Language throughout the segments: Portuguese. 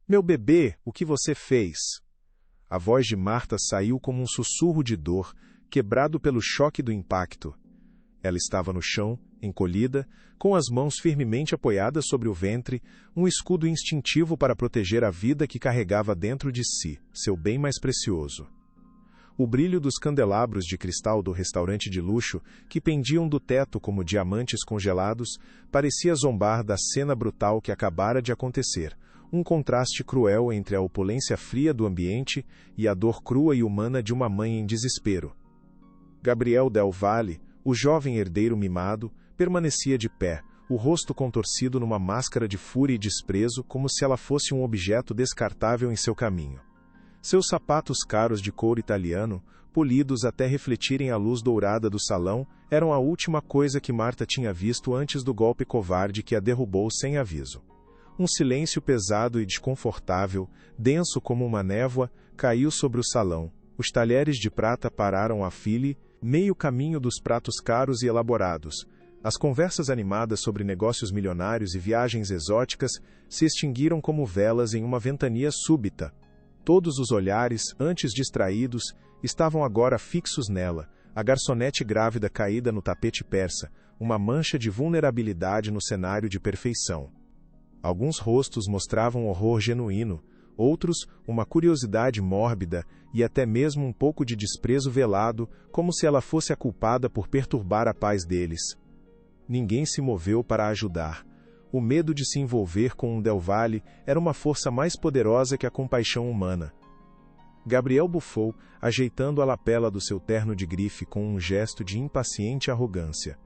Meu bebê, o que você fez? A voz de Marta saiu como um sussurro de dor, quebrado pelo choque do impacto. Ela estava no chão, encolhida, com as mãos firmemente apoiadas sobre o ventre, um escudo instintivo para proteger a vida que carregava dentro de si, seu bem mais precioso. O brilho dos candelabros de cristal do restaurante de luxo, que pendiam do teto como diamantes congelados, parecia zombar da cena brutal que acabara de acontecer, um contraste cruel entre a opulência fria do ambiente e a dor crua e humana de uma mãe em desespero. Gabriel Del Valle, o jovem herdeiro mimado, permanecia de pé, o rosto contorcido numa máscara de fúria e desprezo, como se ela fosse um objeto descartável em seu caminho. Seus sapatos caros de couro italiano, polidos até refletirem a luz dourada do salão, eram a última coisa que Marta tinha visto antes do golpe covarde que a derrubou sem aviso. Um silêncio pesado e desconfortável, denso como uma névoa, caiu sobre o salão. Os talheres de prata pararam a file, meio caminho dos pratos caros e elaborados. As conversas animadas sobre negócios milionários e viagens exóticas se extinguiram como velas em uma ventania súbita. Todos os olhares, antes distraídos, estavam agora fixos nela, a garçonete grávida caída no tapete persa, uma mancha de vulnerabilidade no cenário de perfeição. Alguns rostos mostravam horror genuíno, outros, uma curiosidade mórbida e até mesmo um pouco de desprezo velado, como se ela fosse a culpada por perturbar a paz deles. Ninguém se moveu para ajudar. O medo de se envolver com um Del Valle era uma força mais poderosa que a compaixão humana. Gabriel bufou, ajeitando a lapela do seu terno de grife com um gesto de impaciente arrogância.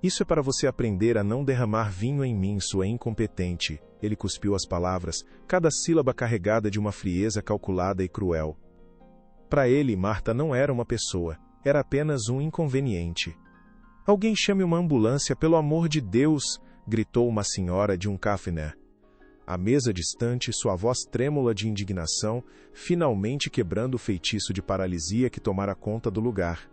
Isso é para você aprender a não derramar vinho em mim, sua incompetente. Ele cuspiu as palavras, cada sílaba carregada de uma frieza calculada e cruel. Para ele, Marta não era uma pessoa, era apenas um inconveniente. Alguém chame uma ambulância, pelo amor de Deus! Gritou uma senhora de um café. À mesa distante, sua voz trêmula de indignação, finalmente quebrando o feitiço de paralisia que tomara conta do lugar.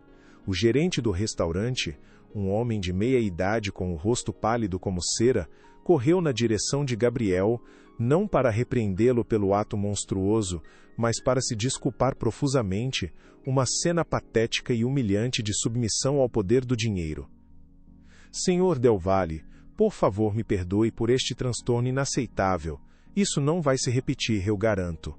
O gerente do restaurante, um homem de meia idade com o rosto pálido como cera, correu na direção de Gabriel, não para repreendê-lo pelo ato monstruoso, mas para se desculpar profusamente, uma cena patética e humilhante de submissão ao poder do dinheiro. Senhor Del Valle, por favor me perdoe por este transtorno inaceitável. Isso não vai se repetir, eu garanto.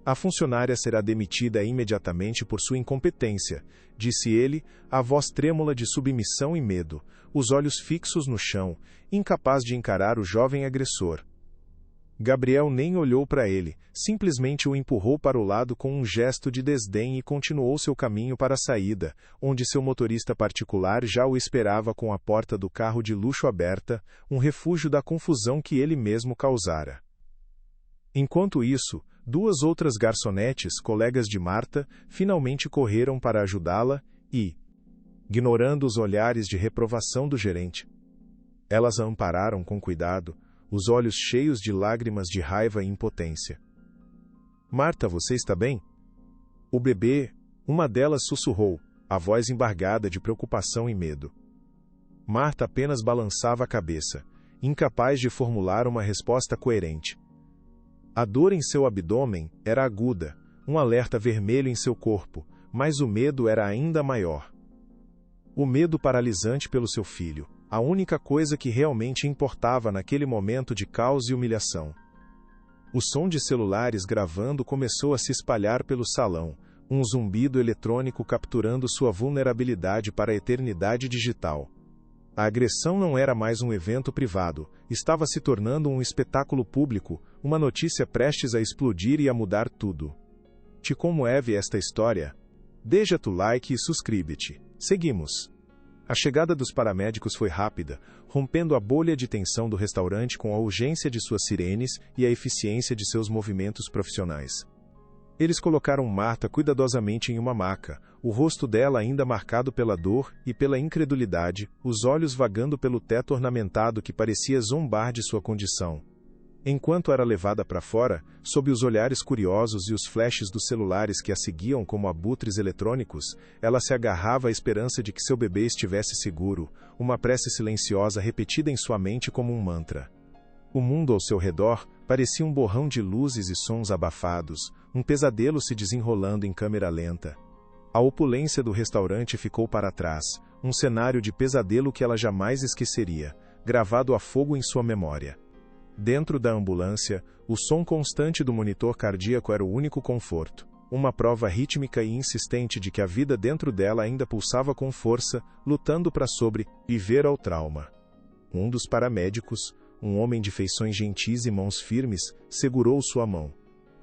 A funcionária será demitida imediatamente por sua incompetência, disse ele, a voz trêmula de submissão e medo, os olhos fixos no chão, incapaz de encarar o jovem agressor. Gabriel nem olhou para ele, simplesmente o empurrou para o lado com um gesto de desdém e continuou seu caminho para a saída, onde seu motorista particular já o esperava com a porta do carro de luxo aberta, um refúgio da confusão que ele mesmo causara. Enquanto isso, duas outras garçonetes, colegas de Marta, finalmente correram para ajudá-la e, ignorando os olhares de reprovação do gerente, elas a ampararam com cuidado, os olhos cheios de lágrimas de raiva e impotência. Marta, você está bem? O bebê, uma delas sussurrou, a voz embargada de preocupação e medo. Marta apenas balançava a cabeça, incapaz de formular uma resposta coerente. A dor em seu abdômen era aguda, um alerta vermelho em seu corpo, mas o medo era ainda maior. O medo paralisante pelo seu filho, a única coisa que realmente importava naquele momento de caos e humilhação. O som de celulares gravando começou a se espalhar pelo salão, um zumbido eletrônico capturando sua vulnerabilidade para a eternidade digital. A agressão não era mais um evento privado, estava se tornando um espetáculo público, uma notícia prestes a explodir e a mudar tudo. Te comove esta história? Deixa tu like e subscreve-te. Seguimos. A chegada dos paramédicos foi rápida, rompendo a bolha de tensão do restaurante com a urgência de suas sirenes e a eficiência de seus movimentos profissionais. Eles colocaram Marta cuidadosamente em uma maca, o rosto dela ainda marcado pela dor e pela incredulidade, os olhos vagando pelo teto ornamentado que parecia zombar de sua condição. Enquanto era levada para fora, sob os olhares curiosos e os flashes dos celulares que a seguiam como abutres eletrônicos, ela se agarrava à esperança de que seu bebê estivesse seguro, uma prece silenciosa repetida em sua mente como um mantra. O mundo ao seu redor Parecia um borrão de luzes e sons abafados, um pesadelo se desenrolando em câmera lenta. A opulência do restaurante ficou para trás, um cenário de pesadelo que ela jamais esqueceria, gravado a fogo em sua memória. Dentro da ambulância, o som constante do monitor cardíaco era o único conforto, uma prova rítmica e insistente de que a vida dentro dela ainda pulsava com força, lutando para sobreviver ao trauma. Um dos paramédicos, um homem de feições gentis e mãos firmes, segurou sua mão.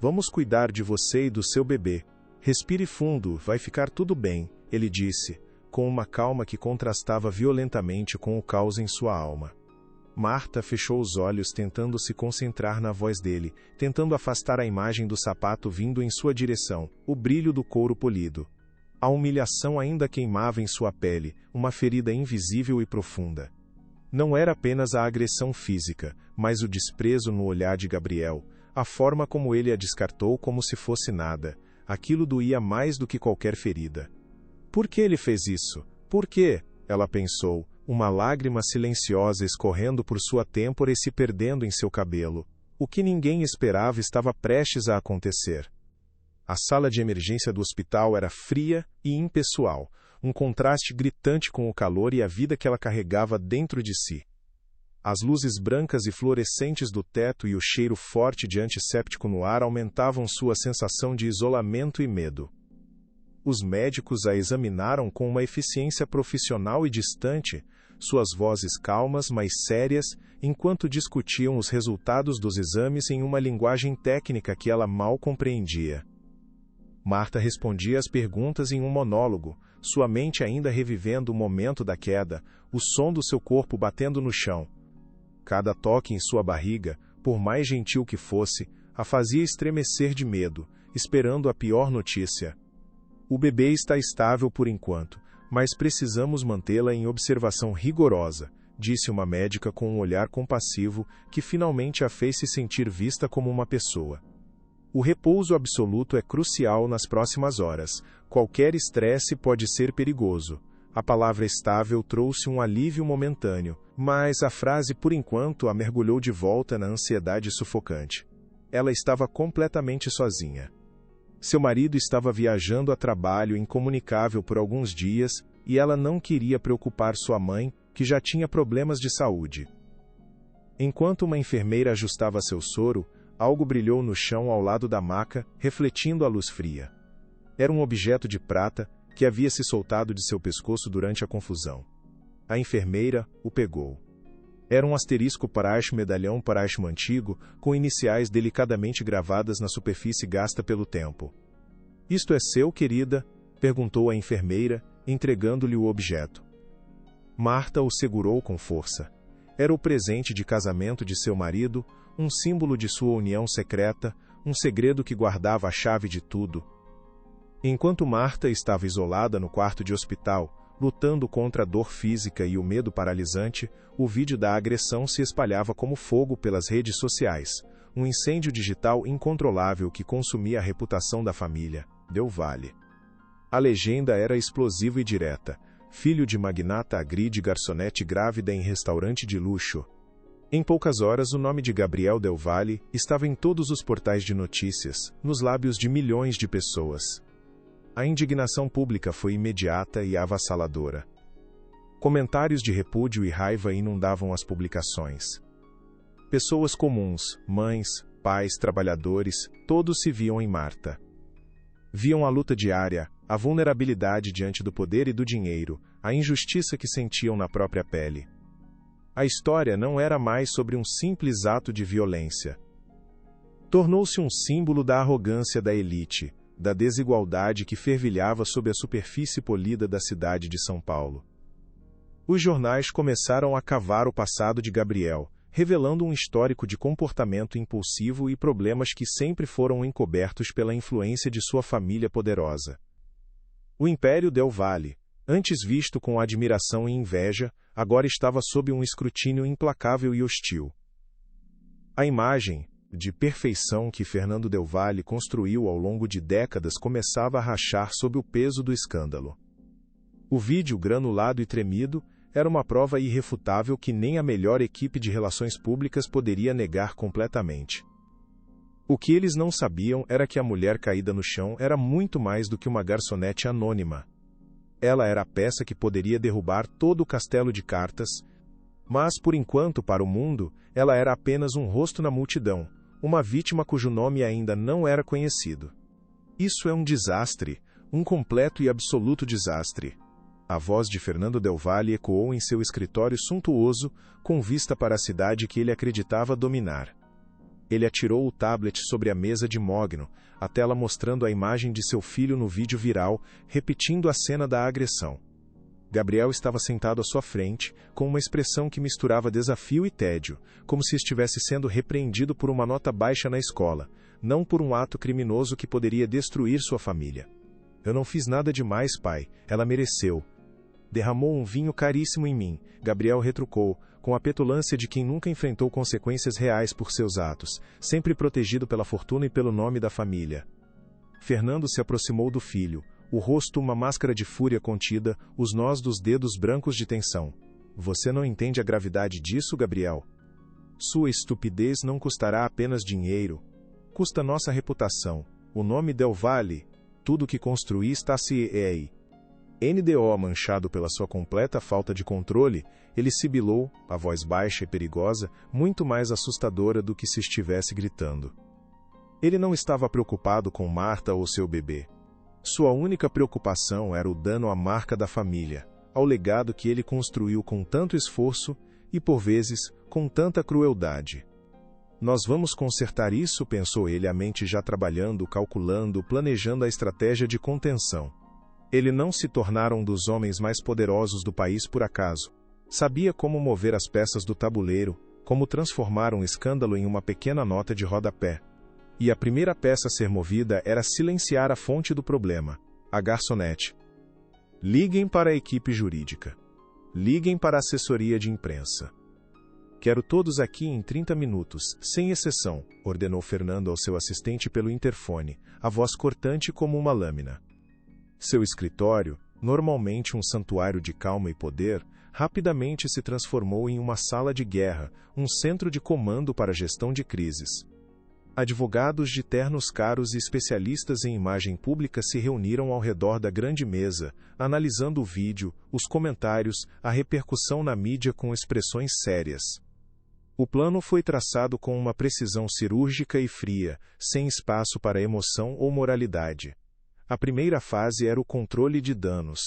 "Vamos cuidar de você e do seu bebê. Respire fundo, vai ficar tudo bem", ele disse, com uma calma que contrastava violentamente com o caos em sua alma. Marta fechou os olhos tentando se concentrar na voz dele, tentando afastar a imagem do sapato vindo em sua direção, o brilho do couro polido. A humilhação ainda queimava em sua pele, uma ferida invisível e profunda. Não era apenas a agressão física, mas o desprezo no olhar de Gabriel, a forma como ele a descartou como se fosse nada. Aquilo doía mais do que qualquer ferida. Por que ele fez isso? Por quê? Ela pensou, uma lágrima silenciosa escorrendo por sua têmpora e se perdendo em seu cabelo. O que ninguém esperava estava prestes a acontecer. A sala de emergência do hospital era fria e impessoal, um contraste gritante com o calor e a vida que ela carregava dentro de si. As luzes brancas e fluorescentes do teto e o cheiro forte de antisséptico no ar aumentavam sua sensação de isolamento e medo. Os médicos a examinaram com uma eficiência profissional e distante, suas vozes calmas, mas sérias, enquanto discutiam os resultados dos exames em uma linguagem técnica que ela mal compreendia. Marta respondia às perguntas em um monólogo, sua mente ainda revivendo o momento da queda, o som do seu corpo batendo no chão. Cada toque em sua barriga, por mais gentil que fosse, a fazia estremecer de medo, esperando a pior notícia. "O bebê está estável por enquanto, mas precisamos mantê-la em observação rigorosa", disse uma médica com um olhar compassivo que finalmente a fez se sentir vista como uma pessoa. "O repouso absoluto é crucial nas próximas horas. Qualquer estresse pode ser perigoso." A palavra estável trouxe um alívio momentâneo, mas a frase por enquanto a mergulhou de volta na ansiedade sufocante. Ela estava completamente sozinha. Seu marido estava viajando a trabalho incomunicável por alguns dias, e ela não queria preocupar sua mãe, que já tinha problemas de saúde. Enquanto uma enfermeira ajustava seu soro, algo brilhou no chão ao lado da maca, refletindo a luz fria. Era um objeto de prata, que havia se soltado de seu pescoço durante a confusão. A enfermeira o pegou. Era um asterisco paraxo medalhão paraxo antigo, com iniciais delicadamente gravadas na superfície gasta pelo tempo. "Isto é seu, querida?", perguntou a enfermeira, entregando-lhe o objeto. Marta o segurou com força. Era o presente de casamento de seu marido, um símbolo de sua união secreta, um segredo que guardava a chave de tudo. Enquanto Marta estava isolada no quarto de hospital, lutando contra a dor física e o medo paralisante, o vídeo da agressão se espalhava como fogo pelas redes sociais, um incêndio digital incontrolável que consumia a reputação da família, Del Valle. A legenda era explosiva e direta: "Filho de magnata agride garçonete grávida em restaurante de luxo." Em poucas horas, o nome de Gabriel Del Valle estava em todos os portais de notícias, nos lábios de milhões de pessoas. A indignação pública foi imediata e avassaladora. Comentários de repúdio e raiva inundavam as publicações. Pessoas comuns, mães, pais, trabalhadores, todos se viam em Marta. Viam a luta diária, a vulnerabilidade diante do poder e do dinheiro, a injustiça que sentiam na própria pele. A história não era mais sobre um simples ato de violência. Tornou-se um símbolo da arrogância da elite, da desigualdade que fervilhava sob a superfície polida da cidade de São Paulo. Os jornais começaram a cavar o passado de Gabriel, revelando um histórico de comportamento impulsivo e problemas que sempre foram encobertos pela influência de sua família poderosa. O Império Del Valle, antes visto com admiração e inveja, agora estava sob um escrutínio implacável e hostil. A imagem de perfeição que Fernando Del Valle construiu ao longo de décadas começava a rachar sob o peso do escândalo. O vídeo granulado e tremido era uma prova irrefutável que nem a melhor equipe de relações públicas poderia negar completamente. O que eles não sabiam era que a mulher caída no chão era muito mais do que uma garçonete anônima. Ela era a peça que poderia derrubar todo o castelo de cartas, mas, por enquanto, para o mundo, ela era apenas um rosto na multidão, uma vítima cujo nome ainda não era conhecido. Isso é um desastre, um completo e absoluto desastre. A voz de Fernando Del Valle ecoou em seu escritório suntuoso, com vista para a cidade que ele acreditava dominar. Ele atirou o tablet sobre a mesa de Mogno, a tela mostrando a imagem de seu filho no vídeo viral, repetindo a cena da agressão. Gabriel estava sentado à sua frente, com uma expressão que misturava desafio e tédio, como se estivesse sendo repreendido por uma nota baixa na escola, não por um ato criminoso que poderia destruir sua família. Eu não fiz nada demais, pai, ela mereceu. Derramou um vinho caríssimo em mim, Gabriel retrucou, com a petulância de quem nunca enfrentou consequências reais por seus atos, sempre protegido pela fortuna e pelo nome da família. Fernando se aproximou do filho, o rosto uma máscara de fúria contida, os nós dos dedos brancos de tensão. Você não entende a gravidade disso, Gabriel? Sua estupidez não custará apenas dinheiro. Custa nossa reputação, o nome Del Valle, tudo que construí está-se aí. NDO manchado pela sua completa falta de controle, ele sibilou, a voz baixa e perigosa, muito mais assustadora do que se estivesse gritando. Ele não estava preocupado com Marta ou seu bebê. Sua única preocupação era o dano à marca da família, ao legado que ele construiu com tanto esforço e, por vezes, com tanta crueldade. Nós vamos consertar isso, pensou ele, a mente já trabalhando, calculando, planejando a estratégia de contenção. Ele não se tornara um dos homens mais poderosos do país por acaso. Sabia como mover as peças do tabuleiro, como transformar um escândalo em uma pequena nota de rodapé. E a primeira peça a ser movida era silenciar a fonte do problema, a garçonete. Liguem para a equipe jurídica. Liguem para a assessoria de imprensa. Quero todos aqui em 30 minutos, sem exceção, ordenou Fernando ao seu assistente pelo interfone, a voz cortante como uma lâmina. Seu escritório, normalmente um santuário de calma e poder, rapidamente se transformou em uma sala de guerra, um centro de comando para a gestão de crises. Advogados de ternos caros e especialistas em imagem pública se reuniram ao redor da grande mesa, analisando o vídeo, os comentários, a repercussão na mídia com expressões sérias. O plano foi traçado com uma precisão cirúrgica e fria, sem espaço para emoção ou moralidade. A primeira fase era o controle de danos.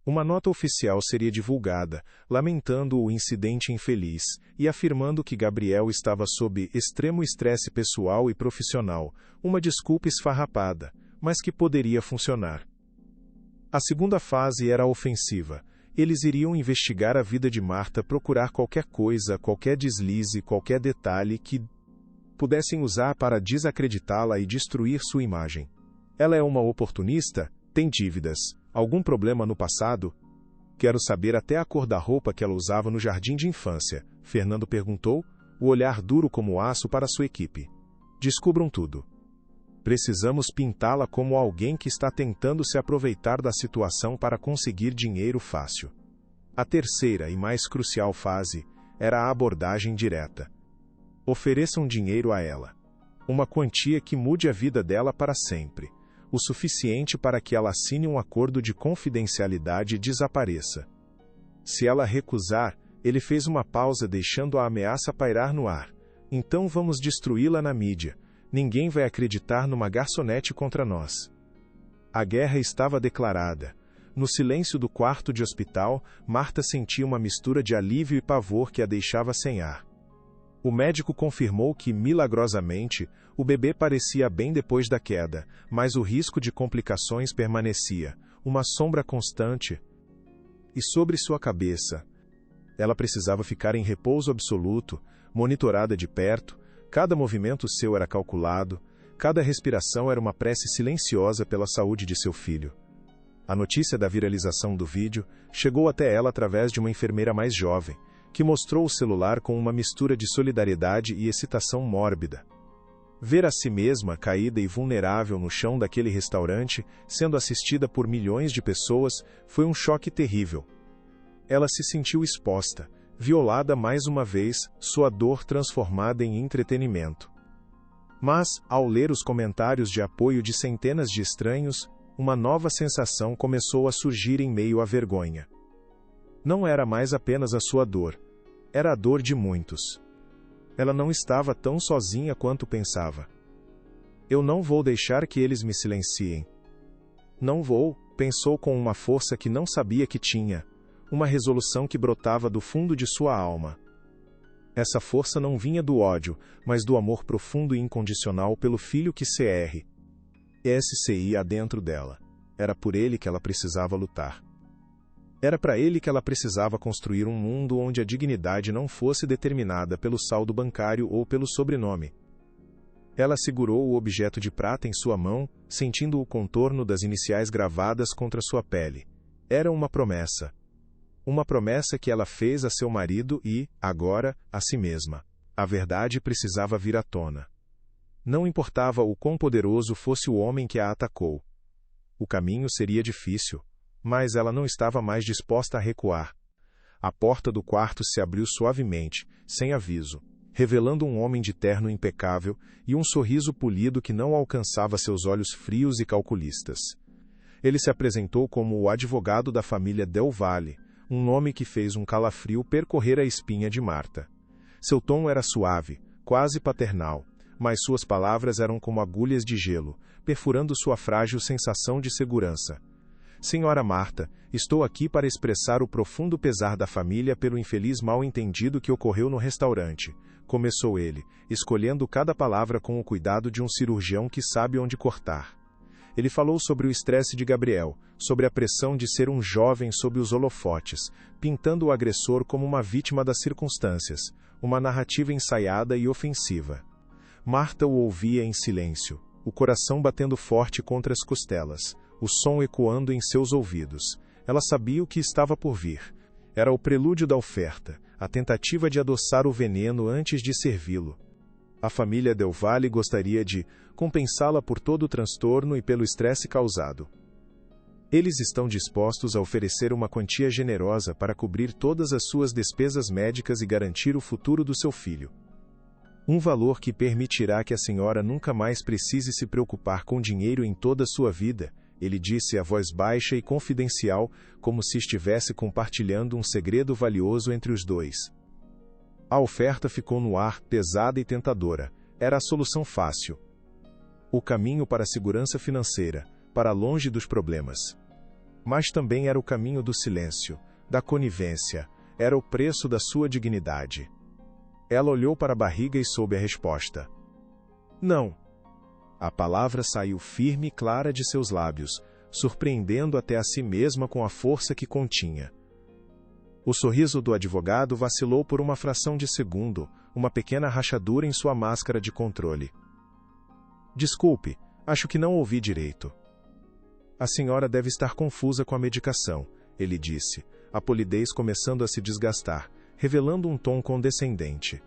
Uma nota oficial seria divulgada, lamentando o incidente infeliz e afirmando que Gabriel estava sob extremo estresse pessoal e profissional, uma desculpa esfarrapada, mas que poderia funcionar. A segunda fase era a ofensiva. Eles iriam investigar a vida de Marta, procurar qualquer coisa, qualquer deslize, qualquer detalhe que pudessem usar para desacreditá-la e destruir sua imagem. Ela é uma oportunista? Tem dívidas. Algum problema no passado? Quero saber até a cor da roupa que ela usava no jardim de infância, Fernando perguntou, o olhar duro como aço para sua equipe. Descubram tudo. Precisamos pintá-la como alguém que está tentando se aproveitar da situação para conseguir dinheiro fácil. A terceira e mais crucial fase era a abordagem direta. Ofereçam dinheiro a ela. Uma quantia que mude a vida dela para sempre. O suficiente para que ela assine um acordo de confidencialidade e desapareça. Se ela recusar, ele fez uma pausa deixando a ameaça pairar no ar. Então vamos destruí-la na mídia. Ninguém vai acreditar numa garçonete contra nós. A guerra estava declarada. No silêncio do quarto de hospital, Marta sentia uma mistura de alívio e pavor que a deixava sem ar. O médico confirmou que, milagrosamente, o bebê parecia bem depois da queda, mas o risco de complicações permanecia, uma sombra constante. E sobre sua cabeça, ela precisava ficar em repouso absoluto, monitorada de perto, cada movimento seu era calculado, cada respiração era uma prece silenciosa pela saúde de seu filho. A notícia da viralização do vídeo chegou até ela através de uma enfermeira mais jovem, que mostrou o celular com uma mistura de solidariedade e excitação mórbida. Ver a si mesma caída e vulnerável no chão daquele restaurante, sendo assistida por milhões de pessoas, foi um choque terrível. Ela se sentiu exposta, violada mais uma vez, sua dor transformada em entretenimento. Mas, ao ler os comentários de apoio de centenas de estranhos, uma nova sensação começou a surgir em meio à vergonha. Não era mais apenas a sua dor. Era a dor de muitos. Ela não estava tão sozinha quanto pensava. Eu não vou deixar que eles me silenciem. Não vou, pensou com uma força que não sabia que tinha, uma resolução que brotava do fundo de sua alma. Essa força não vinha do ódio, mas do amor profundo e incondicional pelo filho que ia dentro dela. Era por ele que ela precisava lutar. Era para ele que ela precisava construir um mundo onde a dignidade não fosse determinada pelo saldo bancário ou pelo sobrenome. Ela segurou o objeto de prata em sua mão, sentindo o contorno das iniciais gravadas contra sua pele. Era uma promessa. Uma promessa que ela fez a seu marido e, agora, a si mesma. A verdade precisava vir à tona. Não importava o quão poderoso fosse o homem que a atacou. O caminho seria difícil, mas ela não estava mais disposta a recuar. A porta do quarto se abriu suavemente, sem aviso, revelando um homem de terno impecável e um sorriso polido que não alcançava seus olhos frios e calculistas. Ele se apresentou como o advogado da família Del Valle, um nome que fez um calafrio percorrer a espinha de Marta. Seu tom era suave, quase paternal, mas suas palavras eram como agulhas de gelo, perfurando sua frágil sensação de segurança. Senhora Marta, estou aqui para expressar o profundo pesar da família pelo infeliz mal-entendido que ocorreu no restaurante, começou ele, escolhendo cada palavra com o cuidado de um cirurgião que sabe onde cortar. Ele falou sobre o estresse de Gabriel, sobre a pressão de ser um jovem sob os holofotes, pintando o agressor como uma vítima das circunstâncias, uma narrativa ensaiada e ofensiva. Marta o ouvia em silêncio, o coração batendo forte contra as costelas, o som ecoando em seus ouvidos. Ela sabia o que estava por vir. Era o prelúdio da oferta, a tentativa de adoçar o veneno antes de servi-lo. A família Del Valle gostaria de compensá-la por todo o transtorno e pelo estresse causado. Eles estão dispostos a oferecer uma quantia generosa para cobrir todas as suas despesas médicas e garantir o futuro do seu filho. Um valor que permitirá que a senhora nunca mais precise se preocupar com dinheiro em toda a sua vida, ele disse a voz baixa e confidencial, como se estivesse compartilhando um segredo valioso entre os dois. A oferta ficou no ar, pesada e tentadora. Era a solução fácil. O caminho para a segurança financeira, para longe dos problemas. Mas também era o caminho do silêncio, da conivência, era o preço da sua dignidade. Ela olhou para a barriga e soube a resposta. Não. A palavra saiu firme e clara de seus lábios, surpreendendo até a si mesma com a força que continha. O sorriso do advogado vacilou por uma fração de segundo, uma pequena rachadura em sua máscara de controle. Desculpe, acho que não ouvi direito. A senhora deve estar confusa com a medicação, ele disse, a polidez começando a se desgastar, revelando um tom condescendente.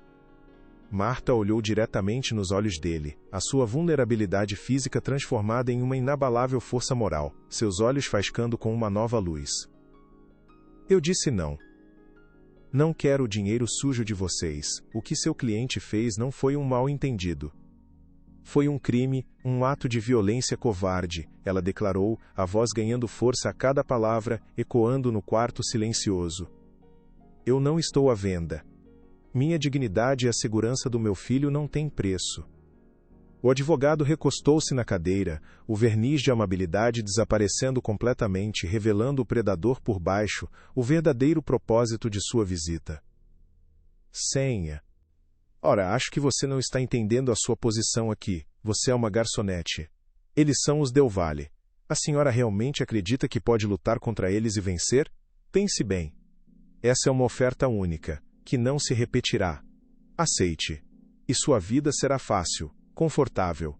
Marta olhou diretamente nos olhos dele, a sua vulnerabilidade física transformada em uma inabalável força moral, seus olhos faiscando com uma nova luz. Eu disse não. Não quero o dinheiro sujo de vocês, o que seu cliente fez não foi um mal-entendido. Foi um crime, um ato de violência covarde, ela declarou, a voz ganhando força a cada palavra, ecoando no quarto silencioso. Eu não estou à venda. Minha dignidade e a segurança do meu filho não têm preço. O advogado recostou-se na cadeira, o verniz de amabilidade desaparecendo completamente, revelando o predador por baixo, o verdadeiro propósito de sua visita. Senha. Ora, acho que você não está entendendo a sua posição aqui. Você é uma garçonete. Eles são os Del Valle. A senhora realmente acredita que pode lutar contra eles e vencer? Pense bem. Essa é uma oferta única, que não se repetirá. Aceite. E sua vida será fácil, confortável.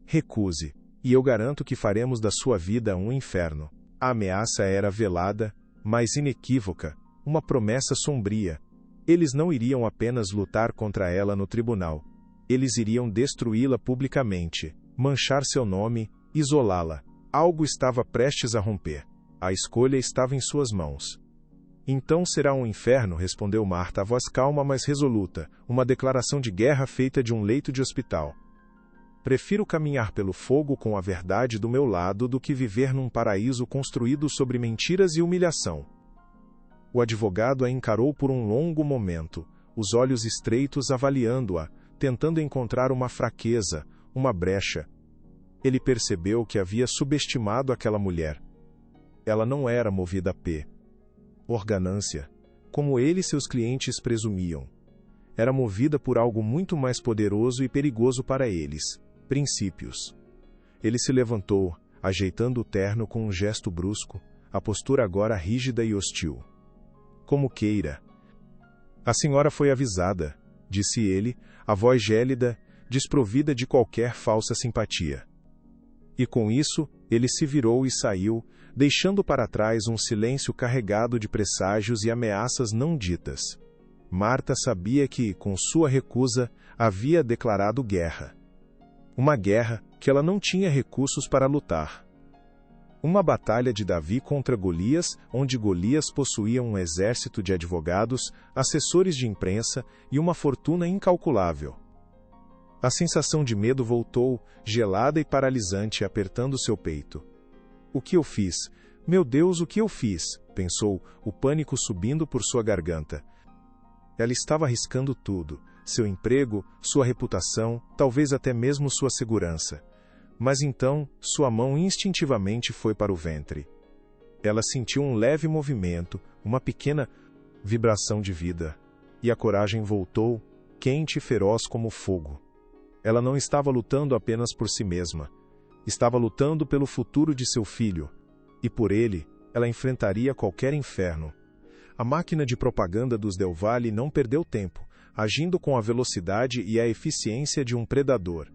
Recuse, e eu garanto que faremos da sua vida um inferno. A ameaça era velada, mas inequívoca, uma promessa sombria. Eles não iriam apenas lutar contra ela no tribunal. Eles iriam destruí-la publicamente, manchar seu nome, isolá-la. Algo estava prestes a romper. A escolha estava em suas mãos. Então será um inferno, respondeu Marta, a voz calma mas resoluta, uma declaração de guerra feita de um leito de hospital. Prefiro caminhar pelo fogo com a verdade do meu lado do que viver num paraíso construído sobre mentiras e humilhação. O advogado a encarou por um longo momento, os olhos estreitos avaliando-a, tentando encontrar uma fraqueza, uma brecha. Ele percebeu que havia subestimado aquela mulher. Ela não era movida a por ganância, como ele e seus clientes presumiam. Era movida por algo muito mais poderoso e perigoso para eles: princípios. Ele se levantou, ajeitando o terno com um gesto brusco, a postura agora rígida e hostil. Como queira. A senhora foi avisada, disse ele, a voz gélida, desprovida de qualquer falsa simpatia. E com isso, ele se virou e saiu, deixando para trás um silêncio carregado de presságios e ameaças não ditas. Marta sabia que, com sua recusa, havia declarado guerra. Uma guerra que ela não tinha recursos para lutar. Uma batalha de Davi contra Golias, onde Golias possuía um exército de advogados, assessores de imprensa e uma fortuna incalculável. A sensação de medo voltou, gelada e paralisante, apertando seu peito. O que eu fiz? Meu Deus, o que eu fiz? Pensou, o pânico subindo por sua garganta. Ela estava arriscando tudo, seu emprego, sua reputação, talvez até mesmo sua segurança. Mas então, sua mão instintivamente foi para o ventre. Ela sentiu um leve movimento, uma pequena vibração de vida. E a coragem voltou, quente e feroz como fogo. Ela não estava lutando apenas por si mesma. Estava lutando pelo futuro de seu filho. E por ele, ela enfrentaria qualquer inferno. A máquina de propaganda dos Del Valle não perdeu tempo, agindo com a velocidade e a eficiência de um predador.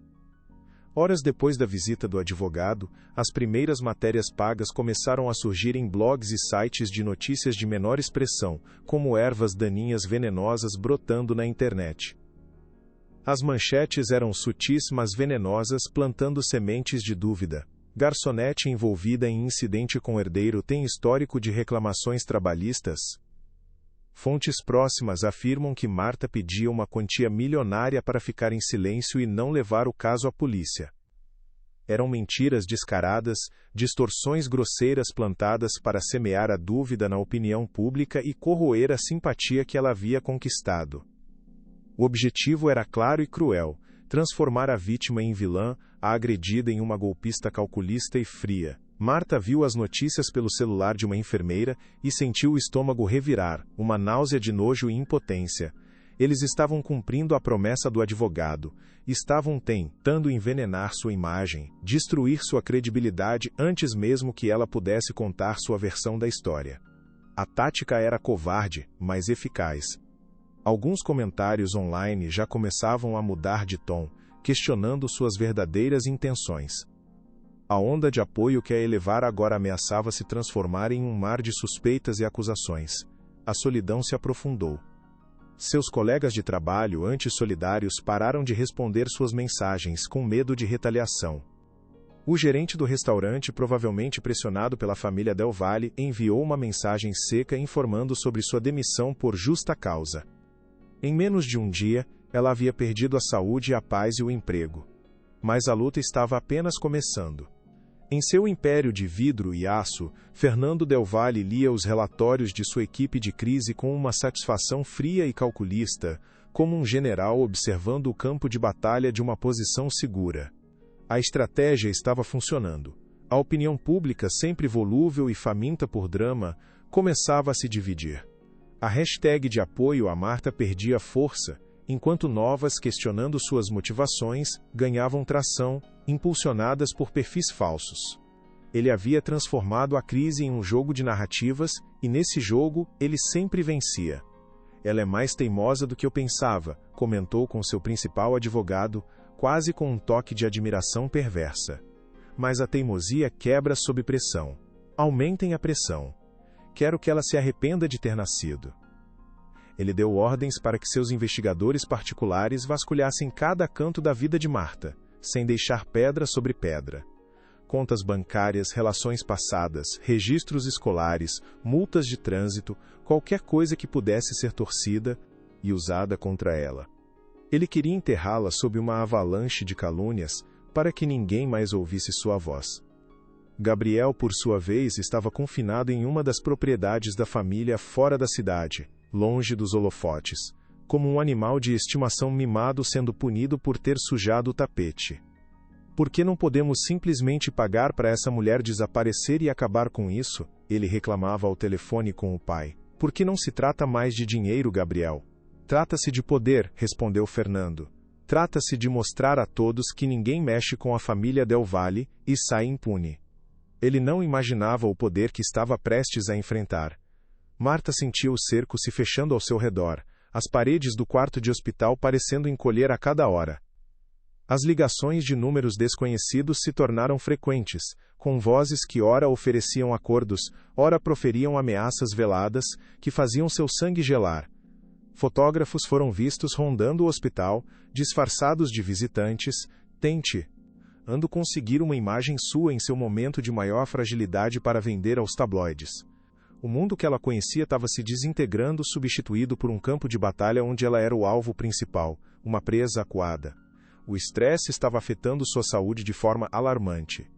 Horas depois da visita do advogado, as primeiras matérias pagas começaram a surgir em blogs e sites de notícias de menor expressão, como ervas daninhas venenosas brotando na internet. As manchetes eram sutis mas venenosas, plantando sementes de dúvida. Garçonete envolvida em incidente com herdeiro tem histórico de reclamações trabalhistas? Fontes próximas afirmam que Marta pedia uma quantia milionária para ficar em silêncio e não levar o caso à polícia. Eram mentiras descaradas, distorções grosseiras plantadas para semear a dúvida na opinião pública e corroer a simpatia que ela havia conquistado. O objetivo era claro e cruel: transformar a vítima em vilã, a agredida em uma golpista calculista e fria. Marta viu as notícias pelo celular de uma enfermeira e sentiu o estômago revirar, uma náusea de nojo e impotência. Eles estavam cumprindo a promessa do advogado. Estavam tentando envenenar sua imagem, destruir sua credibilidade antes mesmo que ela pudesse contar sua versão da história. A tática era covarde, mas eficaz. Alguns comentários online já começavam a mudar de tom, questionando suas verdadeiras intenções. A onda de apoio que a elevara agora ameaçava se transformar em um mar de suspeitas e acusações. A solidão se aprofundou. Seus colegas de trabalho antissolidários pararam de responder suas mensagens com medo de retaliação. O gerente do restaurante, provavelmente pressionado pela família Del Valle, enviou uma mensagem seca informando sobre sua demissão por justa causa. Em menos de um dia, ela havia perdido a saúde, a paz e o emprego. Mas a luta estava apenas começando. Em seu império de vidro e aço, Fernando Del Valle lia os relatórios de sua equipe de crise com uma satisfação fria e calculista, como um general observando o campo de batalha de uma posição segura. A estratégia estava funcionando. A opinião pública, sempre volúvel e faminta por drama, começava a se dividir. A hashtag de apoio a Marta perdia força, enquanto novas questionando suas motivações ganhavam tração, impulsionadas por perfis falsos. Ele havia transformado a crise em um jogo de narrativas, e nesse jogo, ele sempre vencia. Ela é mais teimosa do que eu pensava, comentou com seu principal advogado, quase com um toque de admiração perversa. Mas a teimosia quebra sob pressão. Aumentem a pressão. Quero que ela se arrependa de ter nascido. Ele deu ordens para que seus investigadores particulares vasculhassem cada canto da vida de Marta, sem deixar pedra sobre pedra. Contas bancárias, relações passadas, registros escolares, multas de trânsito, qualquer coisa que pudesse ser torcida e usada contra ela. Ele queria enterrá-la sob uma avalanche de calúnias, para que ninguém mais ouvisse sua voz. Gabriel, por sua vez, estava confinado em uma das propriedades da família fora da cidade, longe dos holofotes, como um animal de estimação mimado sendo punido por ter sujado o tapete. Por que não podemos simplesmente pagar para essa mulher desaparecer e acabar com isso? Ele reclamava ao telefone com o pai. Por que não se trata mais de dinheiro, Gabriel? Trata-se de poder, respondeu Fernando. Trata-se de mostrar a todos que ninguém mexe com a família Del Valle e sai impune. Ele não imaginava o poder que estava prestes a enfrentar. Marta sentiu o cerco se fechando ao seu redor, as paredes do quarto de hospital parecendo encolher a cada hora. As ligações de números desconhecidos se tornaram frequentes, com vozes que ora ofereciam acordos, ora proferiam ameaças veladas, que faziam seu sangue gelar. Fotógrafos foram vistos rondando o hospital, disfarçados de visitantes. Tente. Ando conseguir uma imagem sua em seu momento de maior fragilidade para vender aos tabloides. O mundo que ela conhecia estava se desintegrando, substituído por um campo de batalha onde ela era o alvo principal, uma presa acuada. O estresse estava afetando sua saúde de forma alarmante.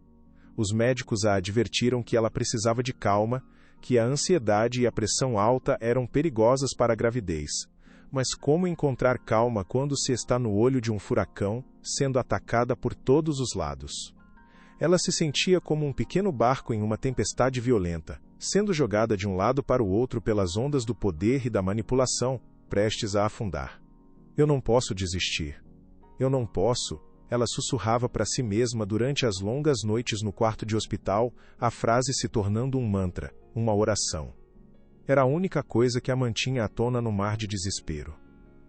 Os médicos a advertiram que ela precisava de calma, que a ansiedade e a pressão alta eram perigosas para a gravidez. Mas como encontrar calma quando se está no olho de um furacão, sendo atacada por todos os lados? Ela se sentia como um pequeno barco em uma tempestade violenta, sendo jogada de um lado para o outro pelas ondas do poder e da manipulação, prestes a afundar. Eu não posso desistir. Eu não posso, ela sussurrava para si mesma durante as longas noites no quarto de hospital, a frase se tornando um mantra, uma oração. Era a única coisa que a mantinha à tona no mar de desespero.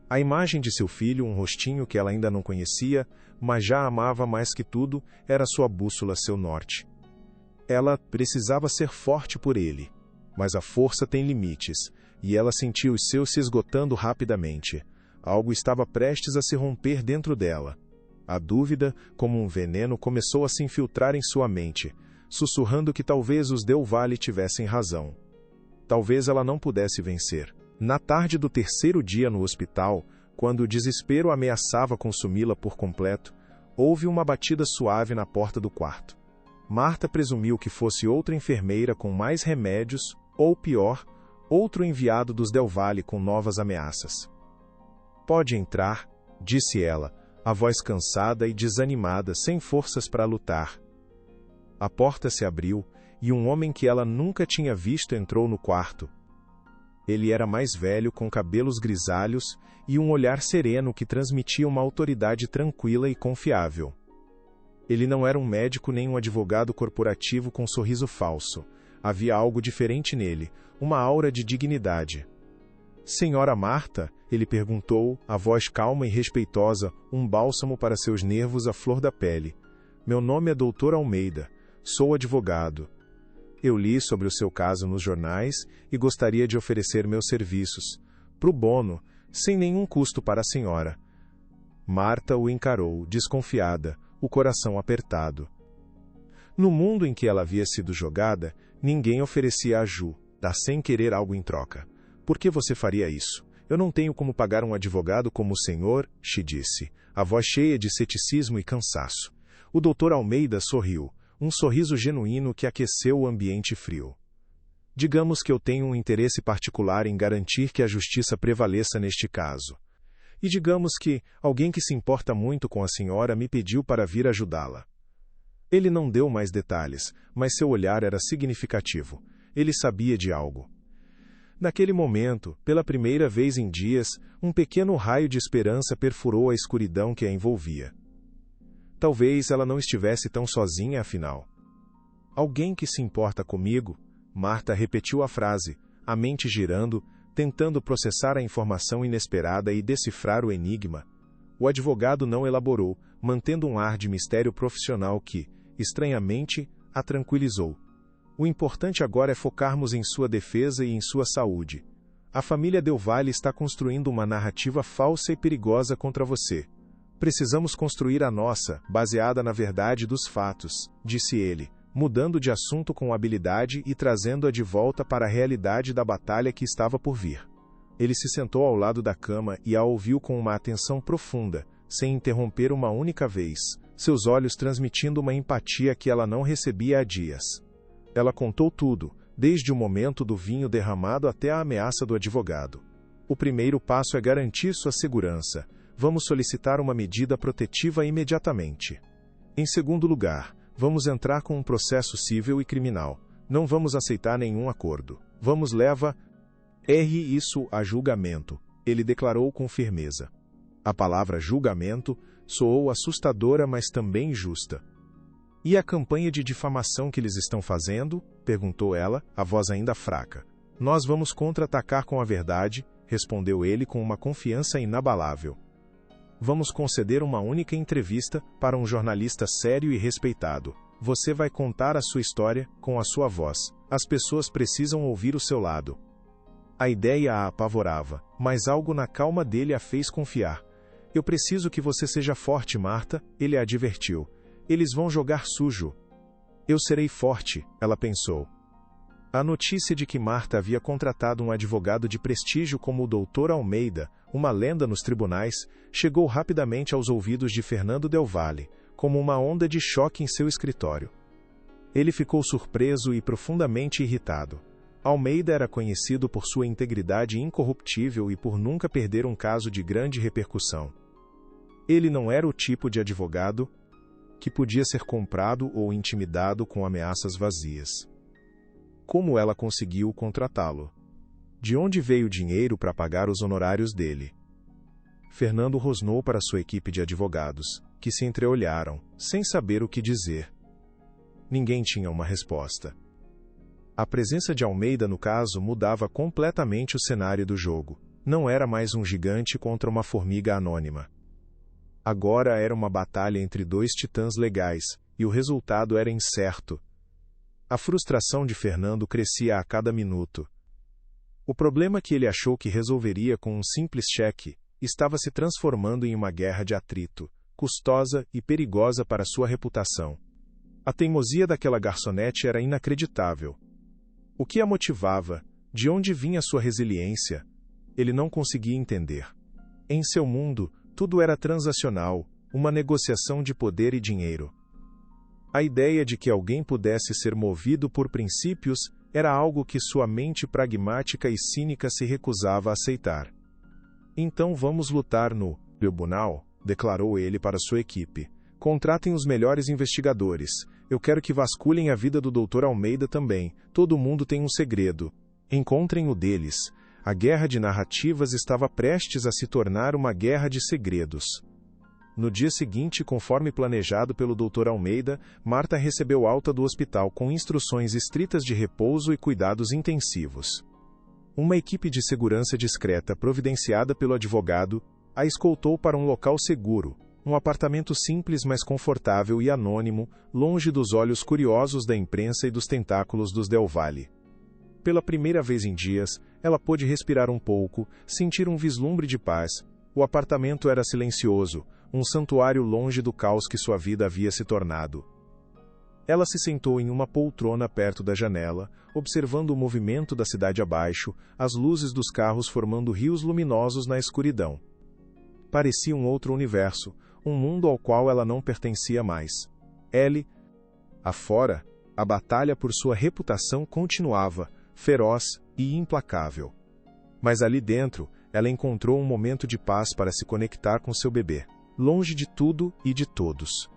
A imagem de seu filho, um rostinho que ela ainda não conhecia, mas já amava mais que tudo, era sua bússola, seu norte. Ela precisava ser forte por ele, mas a força tem limites, e ela sentiu os seus se esgotando rapidamente. Algo estava prestes a se romper dentro dela. A dúvida, como um veneno, começou a se infiltrar em sua mente, sussurrando que talvez os Del Valle tivessem razão. Talvez ela não pudesse vencer. Na tarde do terceiro dia no hospital, quando o desespero ameaçava consumi-la por completo, houve uma batida suave na porta do quarto. Marta presumiu que fosse outra enfermeira com mais remédios, ou pior, outro enviado dos Del Valle com novas ameaças. Pode entrar, disse ela, a voz cansada e desanimada, sem forças para lutar. A porta se abriu, e um homem que ela nunca tinha visto entrou no quarto. Ele era mais velho, com cabelos grisalhos, e um olhar sereno que transmitia uma autoridade tranquila e confiável. Ele não era um médico nem um advogado corporativo com sorriso falso. Havia algo diferente nele, uma aura de dignidade. Senhora Marta, ele perguntou, a voz calma e respeitosa, um bálsamo para seus nervos à flor da pele. Meu nome é Dr. Almeida. Sou advogado. Eu li sobre o seu caso nos jornais e gostaria de oferecer meus serviços, pro bono, sem nenhum custo para a senhora. Marta o encarou, desconfiada, o coração apertado. No mundo em que ela havia sido jogada, ninguém oferecia a Ju, dar sem querer algo em troca. Por que você faria isso? Eu não tenho como pagar um advogado como o senhor, She disse, a voz cheia de ceticismo e cansaço. O Dr. Almeida sorriu, um sorriso genuíno que aqueceu o ambiente frio. Digamos que eu tenho um interesse particular em garantir que a justiça prevaleça neste caso. E digamos que alguém que se importa muito com a senhora me pediu para vir ajudá-la. Ele não deu mais detalhes, mas seu olhar era significativo. Ele sabia de algo. Naquele momento, pela primeira vez em dias, um pequeno raio de esperança perfurou a escuridão que a envolvia. Talvez ela não estivesse tão sozinha, afinal. Alguém que se importa comigo? Marta repetiu a frase, a mente girando, tentando processar a informação inesperada e decifrar o enigma. O advogado não elaborou, mantendo um ar de mistério profissional que, estranhamente, a tranquilizou. O importante agora é focarmos em sua defesa e em sua saúde. A família Del Valle está construindo uma narrativa falsa e perigosa contra você. Precisamos construir a nossa, baseada na verdade dos fatos, disse ele, mudando de assunto com habilidade e trazendo-a de volta para a realidade da batalha que estava por vir. Ele se sentou ao lado da cama e a ouviu com uma atenção profunda, sem interromper uma única vez, seus olhos transmitindo uma empatia que ela não recebia há dias. Ela contou tudo, desde o momento do vinho derramado até a ameaça do advogado. O primeiro passo é garantir sua segurança. Vamos solicitar uma medida protetiva imediatamente. Em segundo lugar, vamos entrar com um processo civil e criminal. Não vamos aceitar nenhum acordo. Vamos levar isso a julgamento, ele declarou com firmeza. A palavra julgamento soou assustadora, mas também justa. E a campanha de difamação que eles estão fazendo? Perguntou ela, a voz ainda fraca. Nós vamos contra-atacar com a verdade, respondeu ele com uma confiança inabalável. Vamos conceder uma única entrevista para um jornalista sério e respeitado. Você vai contar a sua história com a sua voz. As pessoas precisam ouvir o seu lado. A ideia a apavorava, mas algo na calma dele a fez confiar. Eu preciso que você seja forte, Marta, ele a advertiu. Eles vão jogar sujo. Eu serei forte, ela pensou. A notícia de que Marta havia contratado um advogado de prestígio como o Dr. Almeida, uma lenda nos tribunais, chegou rapidamente aos ouvidos de Fernando Del Valle, como uma onda de choque em seu escritório. Ele ficou surpreso e profundamente irritado. Almeida era conhecido por sua integridade incorruptível e por nunca perder um caso de grande repercussão. Ele não era o tipo de advogado que podia ser comprado ou intimidado com ameaças vazias. Como ela conseguiu contratá-lo? De onde veio o dinheiro para pagar os honorários dele? Fernando rosnou para sua equipe de advogados, que se entreolharam, sem saber o que dizer. Ninguém tinha uma resposta. A presença de Almeida no caso mudava completamente o cenário do jogo. Não era mais um gigante contra uma formiga anônima. Agora era uma batalha entre dois titãs legais, e o resultado era incerto. A frustração de Fernando crescia a cada minuto. O problema que ele achou que resolveria com um simples cheque estava se transformando em uma guerra de atrito, custosa e perigosa para sua reputação. A teimosia daquela garçonete era inacreditável. O que a motivava? De onde vinha sua resiliência? Ele não conseguia entender. Em seu mundo, tudo era transacional, uma negociação de poder e dinheiro. A ideia de que alguém pudesse ser movido por princípios era algo que sua mente pragmática e cínica se recusava a aceitar. Então vamos lutar no tribunal, declarou ele para sua equipe. Contratem os melhores investigadores. Eu quero que vasculhem a vida do Dr. Almeida também. Todo mundo tem um segredo. Encontrem o deles. A guerra de narrativas estava prestes a se tornar uma guerra de segredos. No dia seguinte, conforme planejado pelo Dr. Almeida, Marta recebeu alta do hospital com instruções estritas de repouso e cuidados intensivos. Uma equipe de segurança discreta providenciada pelo advogado a escoltou para um local seguro, um apartamento simples mas confortável e anônimo, longe dos olhos curiosos da imprensa e dos tentáculos dos Del Valle. Pela primeira vez em dias, ela pôde respirar um pouco, sentir um vislumbre de paz. O apartamento era silencioso, um santuário longe do caos que sua vida havia se tornado. Ela se sentou em uma poltrona perto da janela, observando o movimento da cidade abaixo, as luzes dos carros formando rios luminosos na escuridão. Parecia um outro universo, um mundo ao qual ela não pertencia mais. Afora, a batalha por sua reputação continuava, feroz e implacável. Mas ali dentro, ela encontrou um momento de paz para se conectar com seu bebê, longe de tudo e de todos.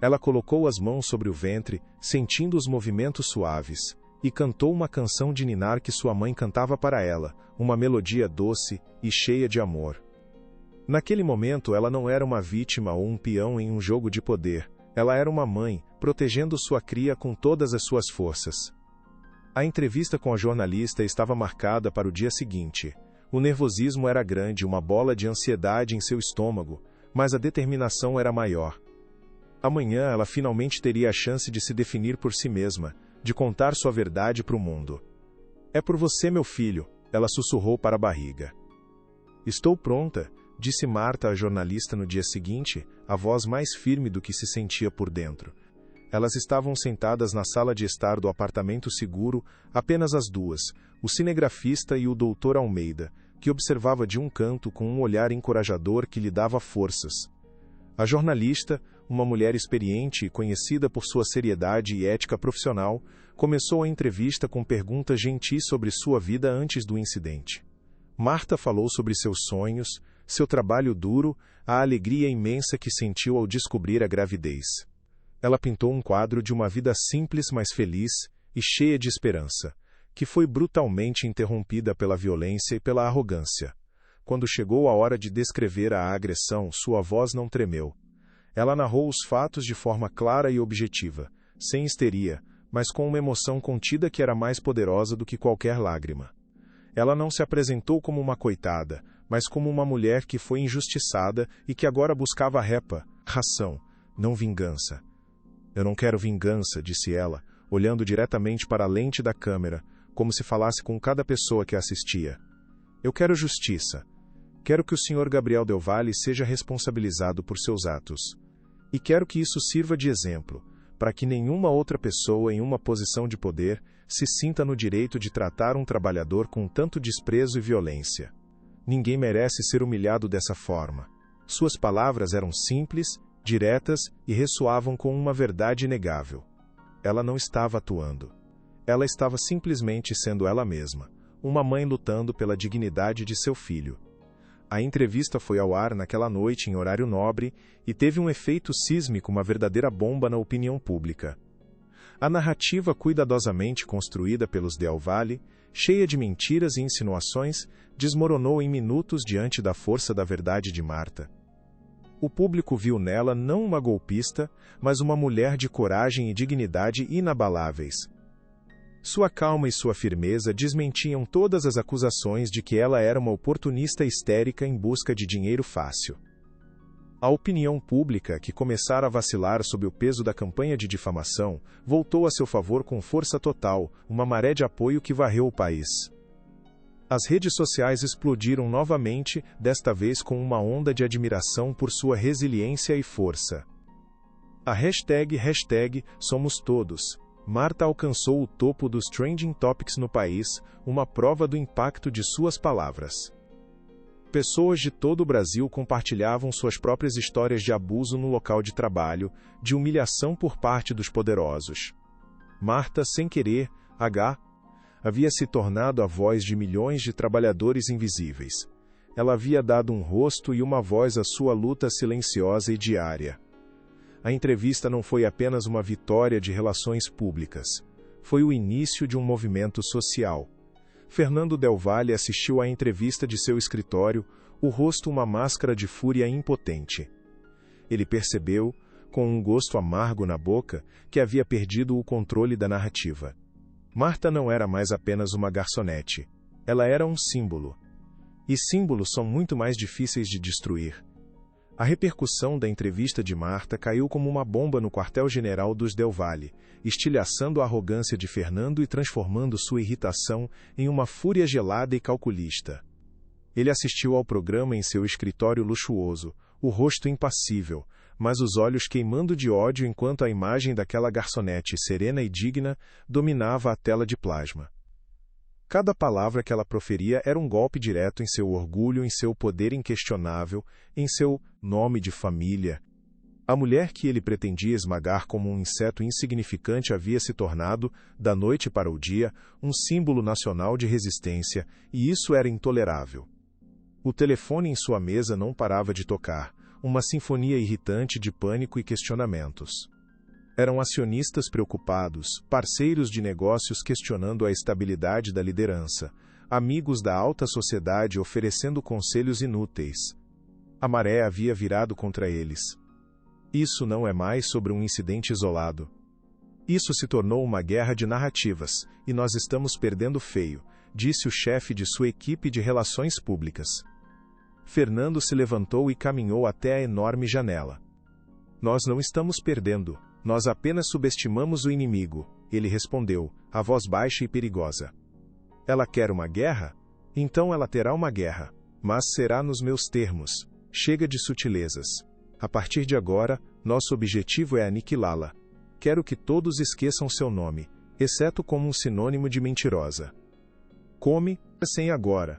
Ela colocou as mãos sobre o ventre, sentindo os movimentos suaves, e cantou uma canção de ninar que sua mãe cantava para ela, uma melodia doce e cheia de amor. Naquele momento, ela não era uma vítima ou um peão em um jogo de poder. Ela era uma mãe, protegendo sua cria com todas as suas forças. A entrevista com a jornalista estava marcada para o dia seguinte. O nervosismo era grande, uma bola de ansiedade em seu estômago, mas a determinação era maior. Amanhã ela finalmente teria a chance de se definir por si mesma, de contar sua verdade para o mundo. É por você, meu filho, ela sussurrou para a barriga. Estou pronta, disse Marta à jornalista no dia seguinte, a voz mais firme do que se sentia por dentro. Elas estavam sentadas na sala de estar do apartamento seguro, apenas as duas, o cinegrafista e o Dr. Almeida, que observava de um canto com um olhar encorajador que lhe dava forças. A jornalista, uma mulher experiente e conhecida por sua seriedade e ética profissional, começou a entrevista com perguntas gentis sobre sua vida antes do incidente. Marta falou sobre seus sonhos, seu trabalho duro, a alegria imensa que sentiu ao descobrir a gravidez. Ela pintou um quadro de uma vida simples, mas feliz e cheia de esperança, que foi brutalmente interrompida pela violência e pela arrogância. Quando chegou a hora de descrever a agressão, sua voz não tremeu. Ela narrou os fatos de forma clara e objetiva, sem histeria, mas com uma emoção contida que era mais poderosa do que qualquer lágrima. Ela não se apresentou como uma coitada, mas como uma mulher que foi injustiçada e que agora buscava ração, não vingança. Eu não quero vingança, disse ela, olhando diretamente para a lente da câmera, como se falasse com cada pessoa que assistia. Eu quero justiça. Quero que o Sr. Gabriel Del Valle seja responsabilizado por seus atos. E quero que isso sirva de exemplo, para que nenhuma outra pessoa em uma posição de poder se sinta no direito de tratar um trabalhador com tanto desprezo e violência. Ninguém merece ser humilhado dessa forma. Suas palavras eram simples, diretas e ressoavam com uma verdade inegável. Ela não estava atuando. Ela estava simplesmente sendo ela mesma, uma mãe lutando pela dignidade de seu filho. A entrevista foi ao ar naquela noite em horário nobre e teve um efeito sísmico, uma verdadeira bomba na opinião pública. A narrativa cuidadosamente construída pelos Del Valle, cheia de mentiras e insinuações, desmoronou em minutos diante da força da verdade de Marta. O público viu nela não uma golpista, mas uma mulher de coragem e dignidade inabaláveis. Sua calma e sua firmeza desmentiam todas as acusações de que ela era uma oportunista histérica em busca de dinheiro fácil. A opinião pública, que começara a vacilar sob o peso da campanha de difamação, voltou a seu favor com força total, uma maré de apoio que varreu o país. As redes sociais explodiram novamente, desta vez com uma onda de admiração por sua resiliência e força. A hashtag Somos Todos. Marta alcançou o topo dos trending topics no país, uma prova do impacto de suas palavras. Pessoas de todo o Brasil compartilhavam suas próprias histórias de abuso no local de trabalho, de humilhação por parte dos poderosos. Marta, sem querer, havia se tornado a voz de milhões de trabalhadores invisíveis. Ela havia dado um rosto e uma voz à sua luta silenciosa e diária. A entrevista não foi apenas uma vitória de relações públicas. Foi o início de um movimento social. Fernando Del Valle assistiu à entrevista de seu escritório, o rosto uma máscara de fúria impotente. Ele percebeu, com um gosto amargo na boca, que havia perdido o controle da narrativa. Marta não era mais apenas uma garçonete. Ela era um símbolo. E símbolos são muito mais difíceis de destruir. A repercussão da entrevista de Marta caiu como uma bomba no quartel-general dos Del Valle, estilhaçando a arrogância de Fernando e transformando sua irritação em uma fúria gelada e calculista. Ele assistiu ao programa em seu escritório luxuoso, o rosto impassível, mas os olhos queimando de ódio enquanto a imagem daquela garçonete serena e digna dominava a tela de plasma. Cada palavra que ela proferia era um golpe direto em seu orgulho, em seu poder inquestionável, em seu nome de família. A mulher que ele pretendia esmagar como um inseto insignificante havia se tornado, da noite para o dia, um símbolo nacional de resistência, e isso era intolerável. O telefone em sua mesa não parava de tocar, uma sinfonia irritante de pânico e questionamentos. Eram acionistas preocupados, parceiros de negócios questionando a estabilidade da liderança, amigos da alta sociedade oferecendo conselhos inúteis. A maré havia virado contra eles. Isso não é mais sobre um incidente isolado. Isso se tornou uma guerra de narrativas, e nós estamos perdendo feio, disse o chefe de sua equipe de relações públicas. Fernando se levantou e caminhou até a enorme janela. Nós não estamos perdendo. Nós apenas subestimamos o inimigo, ele respondeu, a voz baixa e perigosa. Ela quer uma guerra? Então ela terá uma guerra, mas será nos meus termos. Chega de sutilezas. A partir de agora, nosso objetivo é aniquilá-la. Quero que todos esqueçam seu nome, exceto como um sinônimo de mentirosa. Come, sem agora.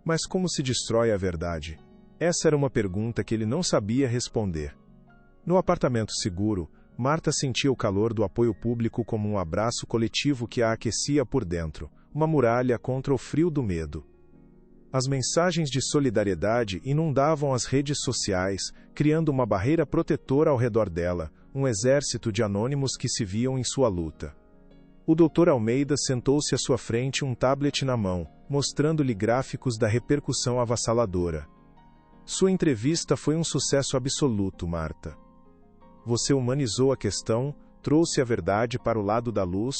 Mas como se destrói a verdade? Essa era uma pergunta que ele não sabia responder. No apartamento seguro, Marta sentia o calor do apoio público como um abraço coletivo que a aquecia por dentro, uma muralha contra o frio do medo. As mensagens de solidariedade inundavam as redes sociais, criando uma barreira protetora ao redor dela, um exército de anônimos que se viam em sua luta. O Dr. Almeida sentou-se à sua frente, um tablet na mão, mostrando-lhe gráficos da repercussão avassaladora. Sua entrevista foi um sucesso absoluto, Marta. Você humanizou a questão, trouxe a verdade para o lado da luz.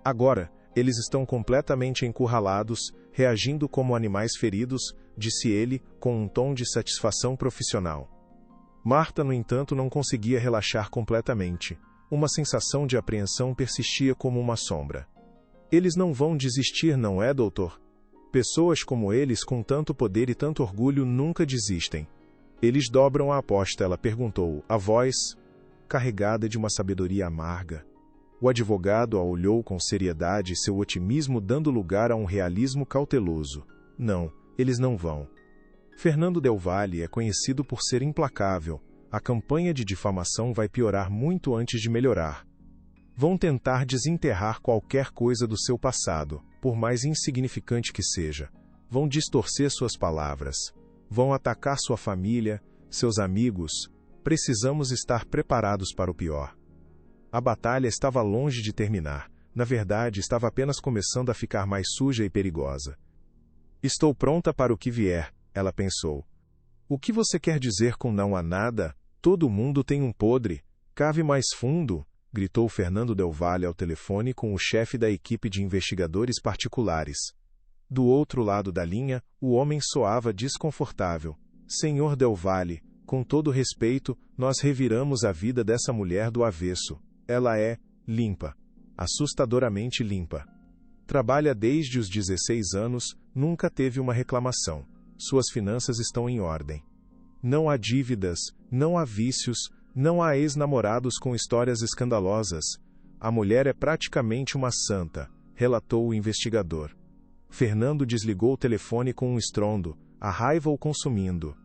Agora, eles estão completamente encurralados, reagindo como animais feridos, disse ele, com um tom de satisfação profissional. Marta, no entanto, não conseguia relaxar completamente. Uma sensação de apreensão persistia como uma sombra. Eles não vão desistir, não é, doutor? Pessoas como eles, com tanto poder e tanto orgulho, nunca desistem. Eles dobram a aposta, ela perguntou, a voz carregada de uma sabedoria amarga. O advogado a olhou com seriedade, seu otimismo dando lugar a um realismo cauteloso. Não, eles não vão. Fernando Del Valle é conhecido por ser implacável. A campanha de difamação vai piorar muito antes de melhorar. Vão tentar desenterrar qualquer coisa do seu passado, por mais insignificante que seja. Vão distorcer suas palavras. Vão atacar sua família, seus amigos. Precisamos estar preparados para o pior. A batalha estava longe de terminar. Na verdade, estava apenas começando a ficar mais suja e perigosa. Estou pronta para o que vier, ela pensou. O que você quer dizer com não há nada? Todo mundo tem um podre. Cave mais fundo, gritou Fernando Del Valle ao telefone com o chefe da equipe de investigadores particulares. Do outro lado da linha, o homem soava desconfortável. Senhor Del Valle, com todo respeito, nós reviramos a vida dessa mulher do avesso. Ela é limpa. Assustadoramente limpa. Trabalha desde os 16 anos, nunca teve uma reclamação. Suas finanças estão em ordem. Não há dívidas, não há vícios, não há ex-namorados com histórias escandalosas. A mulher é praticamente uma santa, relatou o investigador. Fernando desligou o telefone com um estrondo, a raiva o consumindo.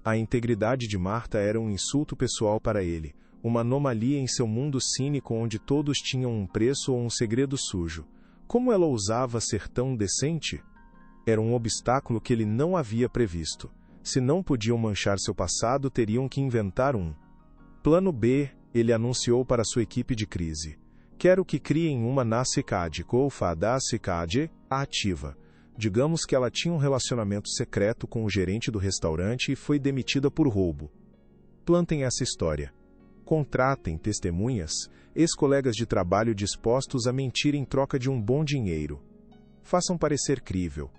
A integridade de Marta era um insulto pessoal para ele, uma anomalia em seu mundo cínico onde todos tinham um preço ou um segredo sujo. Como ela ousava ser tão decente? Era um obstáculo que ele não havia previsto. Se não podiam manchar seu passado, teriam que inventar um. Plano B, ele anunciou para sua equipe de crise. Quero que criem uma na CICAD, Colfa da CICAD, ativa. Digamos que ela tinha um relacionamento secreto com o gerente do restaurante e foi demitida por roubo. Plantem essa história. Contratem testemunhas, ex-colegas de trabalho dispostos a mentir em troca de um bom dinheiro. Façam parecer crível.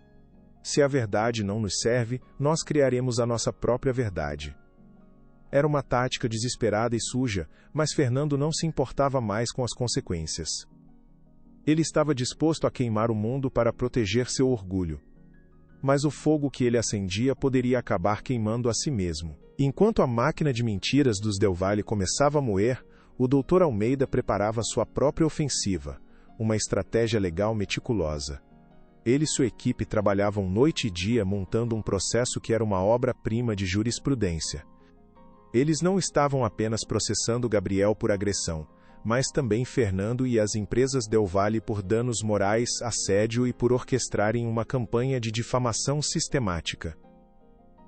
Se a verdade não nos serve, nós criaremos a nossa própria verdade. Era uma tática desesperada e suja, mas Fernando não se importava mais com as consequências. Ele estava disposto a queimar o mundo para proteger seu orgulho. Mas o fogo que ele acendia poderia acabar queimando a si mesmo. Enquanto a máquina de mentiras dos Del Valle começava a moer, o Dr. Almeida preparava sua própria ofensiva, uma estratégia legal meticulosa. Ele e sua equipe trabalhavam noite e dia montando um processo que era uma obra-prima de jurisprudência. Eles não estavam apenas processando Gabriel por agressão, mas também Fernando e as empresas Del Valle por danos morais, assédio e por orquestrarem uma campanha de difamação sistemática.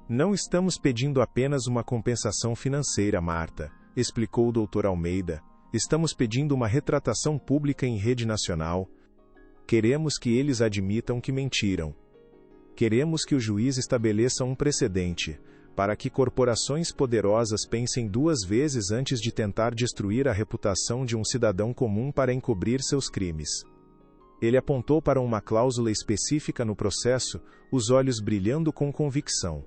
Não estamos pedindo apenas uma compensação financeira, Marta, explicou o Dr. Almeida. Estamos pedindo uma retratação pública em rede nacional. Queremos que eles admitam que mentiram. Queremos que o juiz estabeleça um precedente, para que corporações poderosas pensem duas vezes antes de tentar destruir a reputação de um cidadão comum para encobrir seus crimes. Ele apontou para uma cláusula específica no processo, os olhos brilhando com convicção.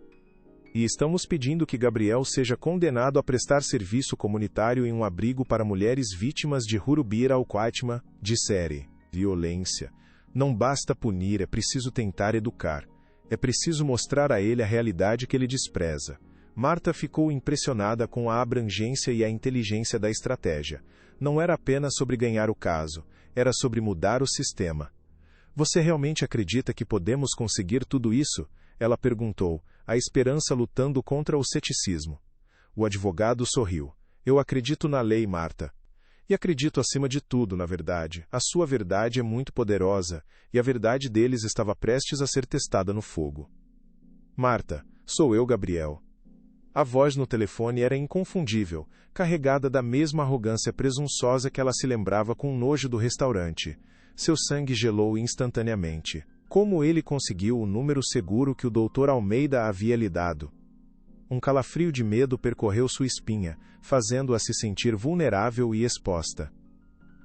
E estamos pedindo que Gabriel seja condenado a prestar serviço comunitário em um abrigo para mulheres vítimas de Hurubira al-Qatma, de série. Violência. Não basta punir, é preciso tentar educar. É preciso mostrar a ele a realidade que ele despreza. Marta ficou impressionada com a abrangência e a inteligência da estratégia. Não era apenas sobre ganhar o caso, era sobre mudar o sistema. Você realmente acredita que podemos conseguir tudo isso? Ela perguntou, a esperança lutando contra o ceticismo. O advogado sorriu. Eu acredito na lei, Marta. E acredito acima de tudo, na verdade. A sua verdade é muito poderosa, e a verdade deles estava prestes a ser testada no fogo. Marta, sou eu, Gabriel. A voz no telefone era inconfundível, carregada da mesma arrogância presunçosa que ela se lembrava com nojo do restaurante. Seu sangue gelou instantaneamente. Como ele conseguiu o número seguro que o Dr. Almeida havia lhe dado? Um calafrio de medo percorreu sua espinha, fazendo-a se sentir vulnerável e exposta.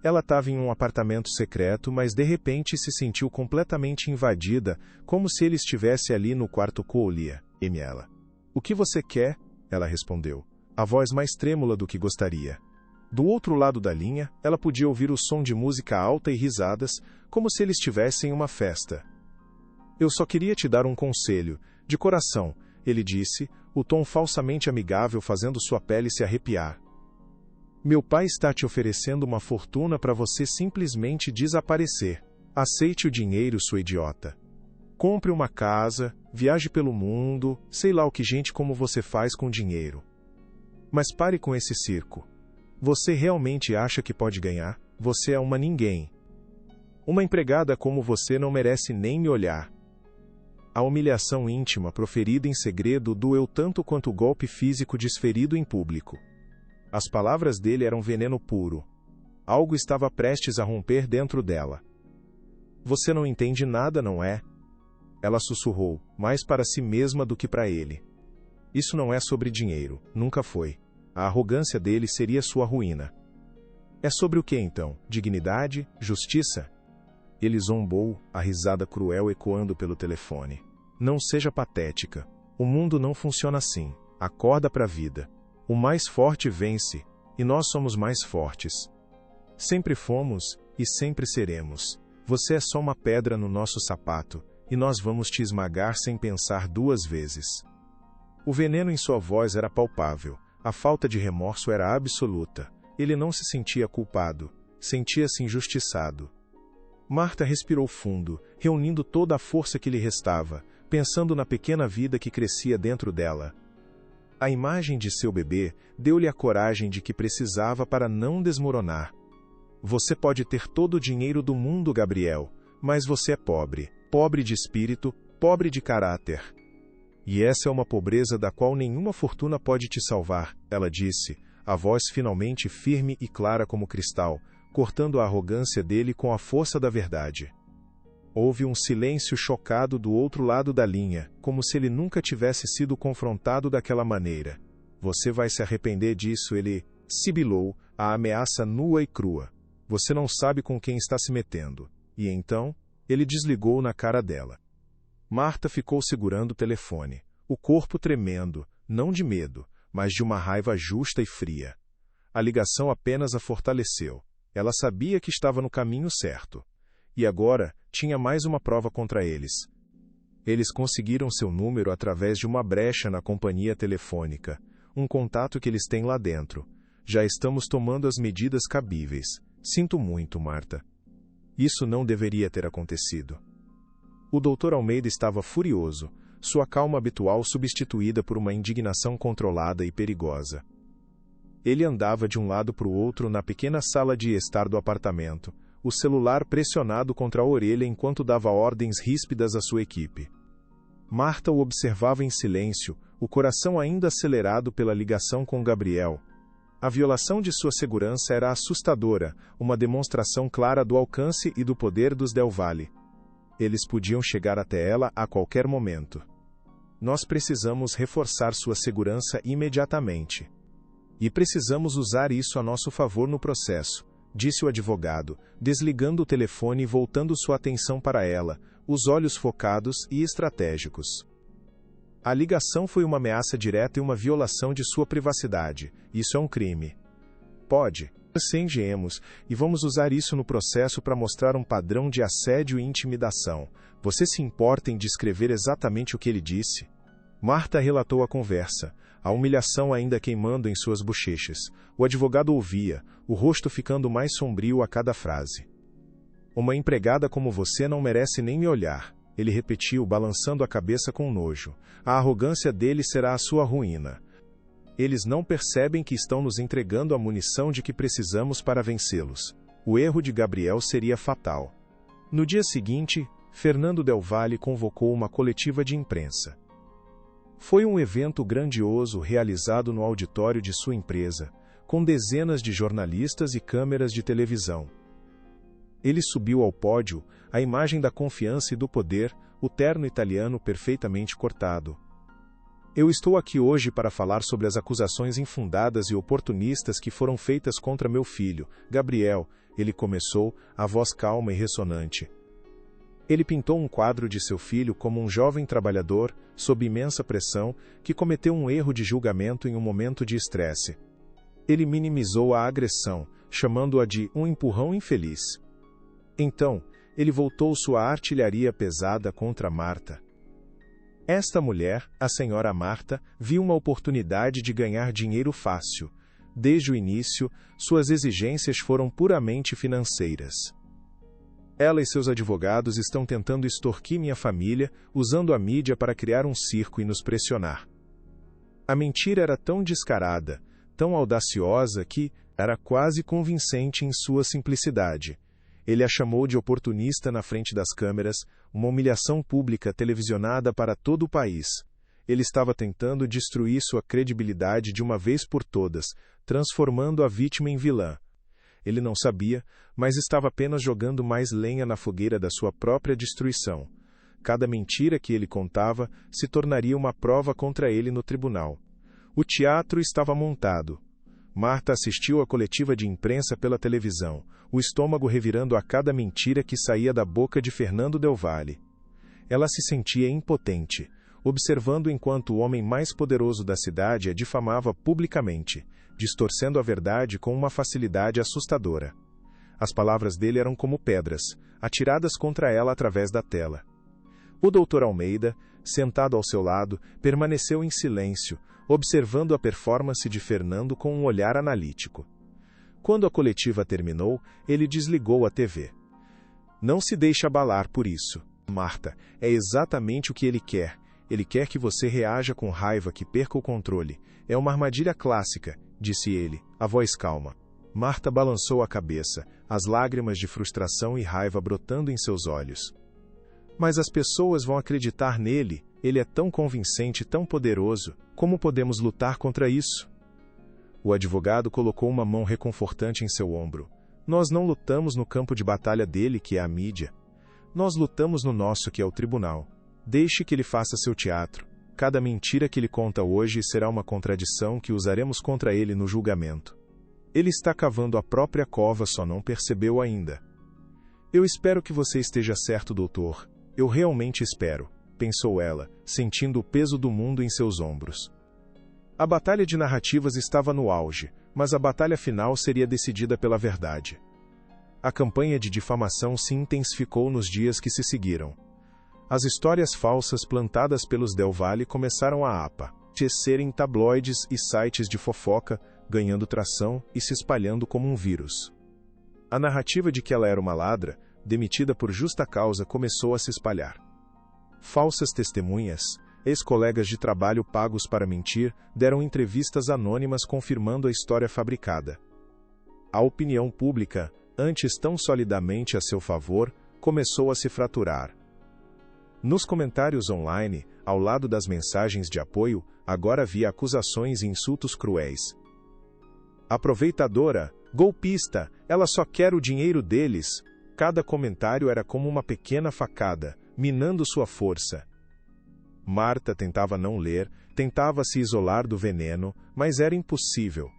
Ela estava em um apartamento secreto, mas de repente se sentiu completamente invadida, como se ele estivesse ali no quarto Colia. Ela. O que você quer? Ela respondeu, a voz mais trêmula do que gostaria. Do outro lado da linha, ela podia ouvir o som de música alta e risadas, como se eles estivessem em uma festa. Eu só queria te dar um conselho, de coração, ele disse, o tom falsamente amigável fazendo sua pele se arrepiar. Meu pai está te oferecendo uma fortuna para você simplesmente desaparecer. Aceite o dinheiro, sua idiota. Compre uma casa, viaje pelo mundo, sei lá o que gente como você faz com dinheiro. Mas pare com esse circo. Você realmente acha que pode ganhar? Você é uma ninguém. Uma empregada como você não merece nem me olhar. A humilhação íntima proferida em segredo doeu tanto quanto o golpe físico desferido em público. As palavras dele eram veneno puro. Algo estava prestes a romper dentro dela. Você não entende nada, não é? Ela sussurrou, mais para si mesma do que para ele. Isso não é sobre dinheiro, nunca foi. A arrogância dele seria sua ruína. É sobre o que então? Dignidade? Justiça? Ele zombou, a risada cruel ecoando pelo telefone. Não seja patética. O mundo não funciona assim. Acorda para a vida. O mais forte vence, e nós somos mais fortes. Sempre fomos, e sempre seremos. Você é só uma pedra no nosso sapato, e nós vamos te esmagar sem pensar duas vezes. O veneno em sua voz era palpável. A falta de remorso era absoluta. Ele não se sentia culpado. Sentia-se injustiçado. Marta respirou fundo, reunindo toda a força que lhe restava, pensando na pequena vida que crescia dentro dela. A imagem de seu bebê deu-lhe a coragem de que precisava para não desmoronar. Você pode ter todo o dinheiro do mundo, Gabriel, mas você é pobre. Pobre de espírito, pobre de caráter. E essa é uma pobreza da qual nenhuma fortuna pode te salvar, ela disse, a voz finalmente firme e clara como cristal, cortando a arrogância dele com a força da verdade. Houve um silêncio chocado do outro lado da linha, como se ele nunca tivesse sido confrontado daquela maneira. Você vai se arrepender disso, ele sibilou, a ameaça nua e crua. Você não sabe com quem está se metendo. E então, ele desligou na cara dela. Marta ficou segurando o telefone, o corpo tremendo, não de medo, mas de uma raiva justa e fria. A ligação apenas a fortaleceu. Ela sabia que estava no caminho certo. E agora, tinha mais uma prova contra eles. Eles conseguiram seu número através de uma brecha na companhia telefônica, um contato que eles têm lá dentro. Já estamos tomando as medidas cabíveis. Sinto muito, Marta. Isso não deveria ter acontecido. O Dr. Almeida estava furioso, sua calma habitual substituída por uma indignação controlada e perigosa. Ele andava de um lado para o outro na pequena sala de estar do apartamento, o celular pressionado contra a orelha enquanto dava ordens ríspidas à sua equipe. Marta o observava em silêncio, o coração ainda acelerado pela ligação com Gabriel. A violação de sua segurança era assustadora, uma demonstração clara do alcance e do poder dos Del Valle. Eles podiam chegar até ela a qualquer momento. Nós precisamos reforçar sua segurança imediatamente. E precisamos usar isso a nosso favor no processo, disse o advogado, desligando o telefone e voltando sua atenção para ela, os olhos focados e estratégicos. A ligação foi uma ameaça direta e uma violação de sua privacidade. Isso é um crime. Pode. Engenhemos, e vamos usar isso no processo para mostrar um padrão de assédio e intimidação. Você se importa em descrever exatamente o que ele disse? Marta relatou a conversa, a humilhação ainda queimando em suas bochechas. O advogado ouvia, o rosto ficando mais sombrio a cada frase. Uma empregada como você não merece nem me olhar, ele repetiu, balançando a cabeça com nojo. A arrogância dele será a sua ruína. Eles não percebem que estão nos entregando a munição de que precisamos para vencê-los. O erro de Gabriel seria fatal. No dia seguinte, Fernando Del Valle convocou uma coletiva de imprensa. Foi um evento grandioso realizado no auditório de sua empresa, com dezenas de jornalistas e câmeras de televisão. Ele subiu ao pódio, a imagem da confiança e do poder, o terno italiano perfeitamente cortado. Eu estou aqui hoje para falar sobre as acusações infundadas e oportunistas que foram feitas contra meu filho, Gabriel, ele começou, a voz calma e ressonante. Ele pintou um quadro de seu filho como um jovem trabalhador, sob imensa pressão, que cometeu um erro de julgamento em um momento de estresse. Ele minimizou a agressão, chamando-a de um empurrão infeliz. Então, ele voltou sua artilharia pesada contra Marta. Esta mulher, a senhora Marta, viu uma oportunidade de ganhar dinheiro fácil. Desde o início, suas exigências foram puramente financeiras. Ela e seus advogados estão tentando extorquir minha família, usando a mídia para criar um circo e nos pressionar. A mentira era tão descarada, tão audaciosa que era quase convincente em sua simplicidade. Ele a chamou de oportunista na frente das câmeras, uma humilhação pública televisionada para todo o país. Ele estava tentando destruir sua credibilidade de uma vez por todas, transformando a vítima em vilã. Ele não sabia, mas estava apenas jogando mais lenha na fogueira da sua própria destruição. Cada mentira que ele contava se tornaria uma prova contra ele no tribunal. O teatro estava montado. Marta assistiu à coletiva de imprensa pela televisão, o estômago revirando a cada mentira que saía da boca de Fernando Del Valle. Ela se sentia impotente, observando enquanto o homem mais poderoso da cidade a difamava publicamente, distorcendo a verdade com uma facilidade assustadora. As palavras dele eram como pedras, atiradas contra ela através da tela. O Dr. Almeida, sentado ao seu lado, permaneceu em silêncio, observando a performance de Fernando com um olhar analítico. Quando a coletiva terminou, ele desligou a TV. Não se deixe abalar por isso, Marta, é exatamente o que ele quer. Ele quer que você reaja com raiva, que perca o controle. É uma armadilha clássica, disse ele, a voz calma. Marta balançou a cabeça, as lágrimas de frustração e raiva brotando em seus olhos. Mas as pessoas vão acreditar nele, ele é tão convincente, tão poderoso, como podemos lutar contra isso? O advogado colocou uma mão reconfortante em seu ombro. Nós não lutamos no campo de batalha dele, que é a mídia. Nós lutamos no nosso, que é o tribunal. Deixe que ele faça seu teatro. Cada mentira que ele conta hoje será uma contradição que usaremos contra ele no julgamento. Ele está cavando a própria cova, só não percebeu ainda. Eu espero que você esteja certo, doutor. Eu realmente espero, pensou ela, sentindo o peso do mundo em seus ombros. A batalha de narrativas estava no auge, mas a batalha final seria decidida pela verdade. A campanha de difamação se intensificou nos dias que se seguiram. As histórias falsas plantadas pelos Del Valle começaram a aparecer em tabloides e sites de fofoca, ganhando tração e se espalhando como um vírus. A narrativa de que ela era uma ladra, demitida por justa causa, começou a se espalhar. Falsas testemunhas, ex-colegas de trabalho pagos para mentir, deram entrevistas anônimas confirmando a história fabricada. A opinião pública, antes tão solidamente a seu favor, começou a se fraturar. Nos comentários online, ao lado das mensagens de apoio, agora havia acusações e insultos cruéis. Aproveitadora, golpista, ela só quer o dinheiro deles. Cada comentário era como uma pequena facada, minando sua força. Marta tentava não ler, tentava se isolar do veneno, mas era impossível.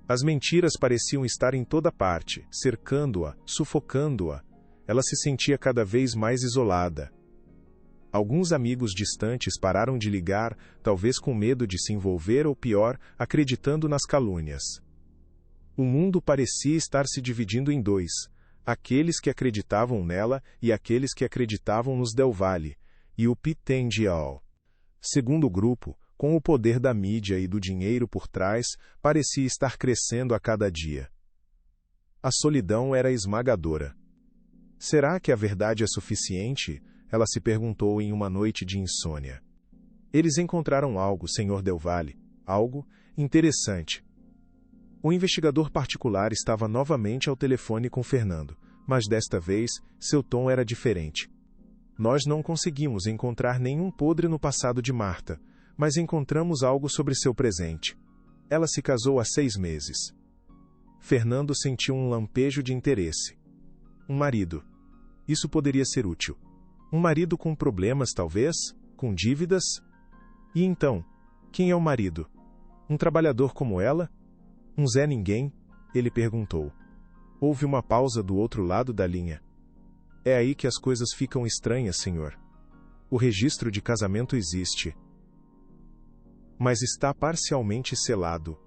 As mentiras pareciam estar em toda parte, cercando-a, sufocando-a. Ela se sentia cada vez mais isolada. Alguns amigos distantes pararam de ligar, talvez com medo de se envolver ou pior, acreditando nas calúnias. O mundo parecia estar se dividindo em dois, aqueles que acreditavam nela e aqueles que acreditavam nos Del Valle, e o Pittendial. Segundo grupo, com o poder da mídia e do dinheiro por trás, parecia estar crescendo a cada dia. A solidão era esmagadora. Será que a verdade é suficiente? Ela se perguntou em uma noite de insônia. Eles encontraram algo, Sr. Del Valle, algo, Interessante. O investigador particular estava novamente ao telefone com Fernando, mas desta vez, seu tom era diferente. Nós não conseguimos encontrar nenhum podre no passado de Marta, mas encontramos algo sobre seu presente. Ela se casou há 6 meses. Fernando sentiu um lampejo de interesse. Um marido. Isso poderia ser útil. Um marido com problemas, talvez? Com dívidas? E então, quem é o marido? Um trabalhador como ela? Um Zé Ninguém? Ele perguntou. Houve uma pausa do outro lado da linha. É aí que as coisas ficam estranhas, senhor. O registro de casamento existe, mas está parcialmente selado,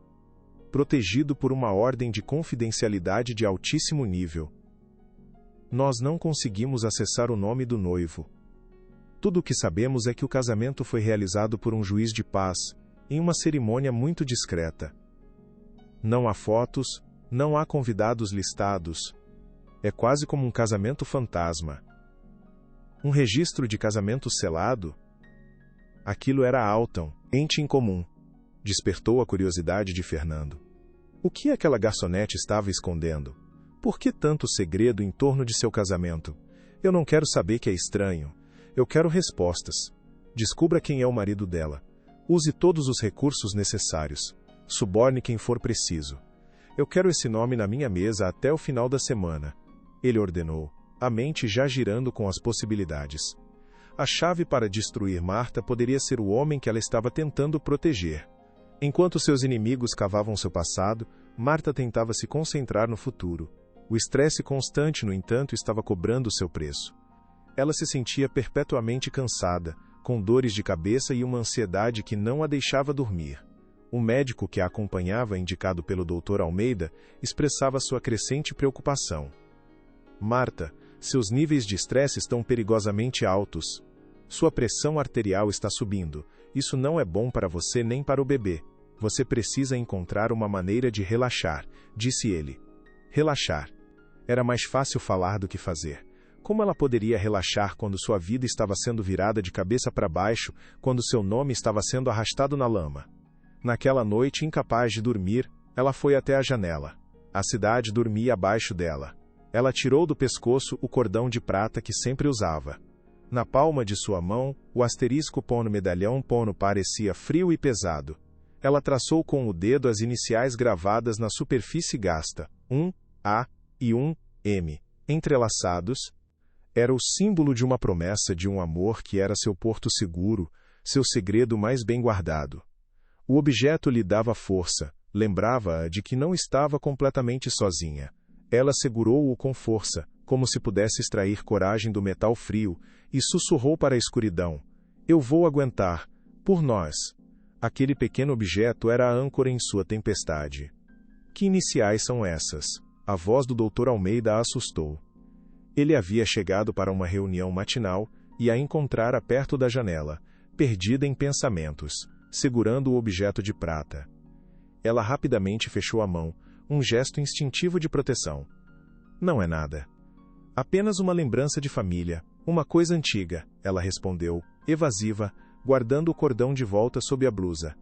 protegido por uma ordem de confidencialidade de altíssimo nível. Nós não conseguimos acessar o nome do noivo. Tudo o que sabemos é que o casamento foi realizado por um juiz de paz, em uma cerimônia muito discreta. Não há fotos, não há convidados listados. É quase como um casamento fantasma. Um registro de casamento selado? Aquilo era Alton, ente incomum. Despertou a curiosidade de Fernando. O que aquela garçonete estava escondendo? Por que tanto segredo em torno de seu casamento? Eu não quero saber que é estranho. Eu quero respostas. Descubra quem é o marido dela. Use todos os recursos necessários. Suborne quem for preciso. Eu quero esse nome na minha mesa até o final da semana. Ele ordenou, a mente já girando com as possibilidades. A chave para destruir Marta poderia ser o homem que ela estava tentando proteger. Enquanto seus inimigos cavavam seu passado, Marta tentava se concentrar no futuro. O estresse constante, no entanto, estava cobrando seu preço. Ela se sentia perpetuamente cansada, com dores de cabeça e uma ansiedade que não a deixava dormir. O médico que a acompanhava, indicado pelo Dr. Almeida, expressava sua crescente preocupação. Marta, seus níveis de estresse estão perigosamente altos. Sua pressão arterial está subindo. Isso não é bom para você nem para o bebê. Você precisa encontrar uma maneira de relaxar, disse ele. Relaxar. Era mais fácil falar do que fazer. Como ela poderia relaxar quando sua vida estava sendo virada de cabeça para baixo, quando seu nome estava sendo arrastado na lama? Naquela noite, incapaz de dormir, ela foi até a janela. A cidade dormia abaixo dela. Ela tirou do pescoço o cordão de prata que sempre usava. Na palma de sua mão, o asterisco pó no medalhão pó parecia frio e pesado. Ela traçou com o dedo as iniciais gravadas na superfície gasta, um A e um M, entrelaçados. Era o símbolo de uma promessa de um amor que era seu porto seguro, seu segredo mais bem guardado. O objeto lhe dava força, lembrava-a de que não estava completamente sozinha. Ela segurou-o com força, como se pudesse extrair coragem do metal frio, e sussurrou para a escuridão. Eu vou aguentar. Por nós. Aquele pequeno objeto era a âncora em sua tempestade. Que iniciais são essas? A voz do Dr. Almeida a assustou. Ele havia chegado para uma reunião matinal e a encontrara perto da janela, perdida em pensamentos, segurando o objeto de prata. Ela rapidamente fechou a mão, um gesto instintivo de proteção. Não é nada. Apenas uma lembrança de família, uma coisa antiga, ela respondeu, evasiva, guardando o cordão de volta sob a blusa.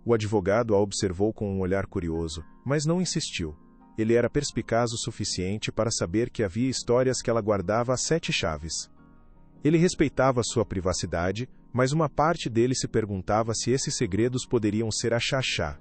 O advogado a observou com um olhar curioso, mas não insistiu. Ele era perspicaz o suficiente para saber que havia histórias que ela guardava a 7 chaves. Ele respeitava sua privacidade, mas uma parte dele se perguntava se esses segredos poderiam ser a chachá.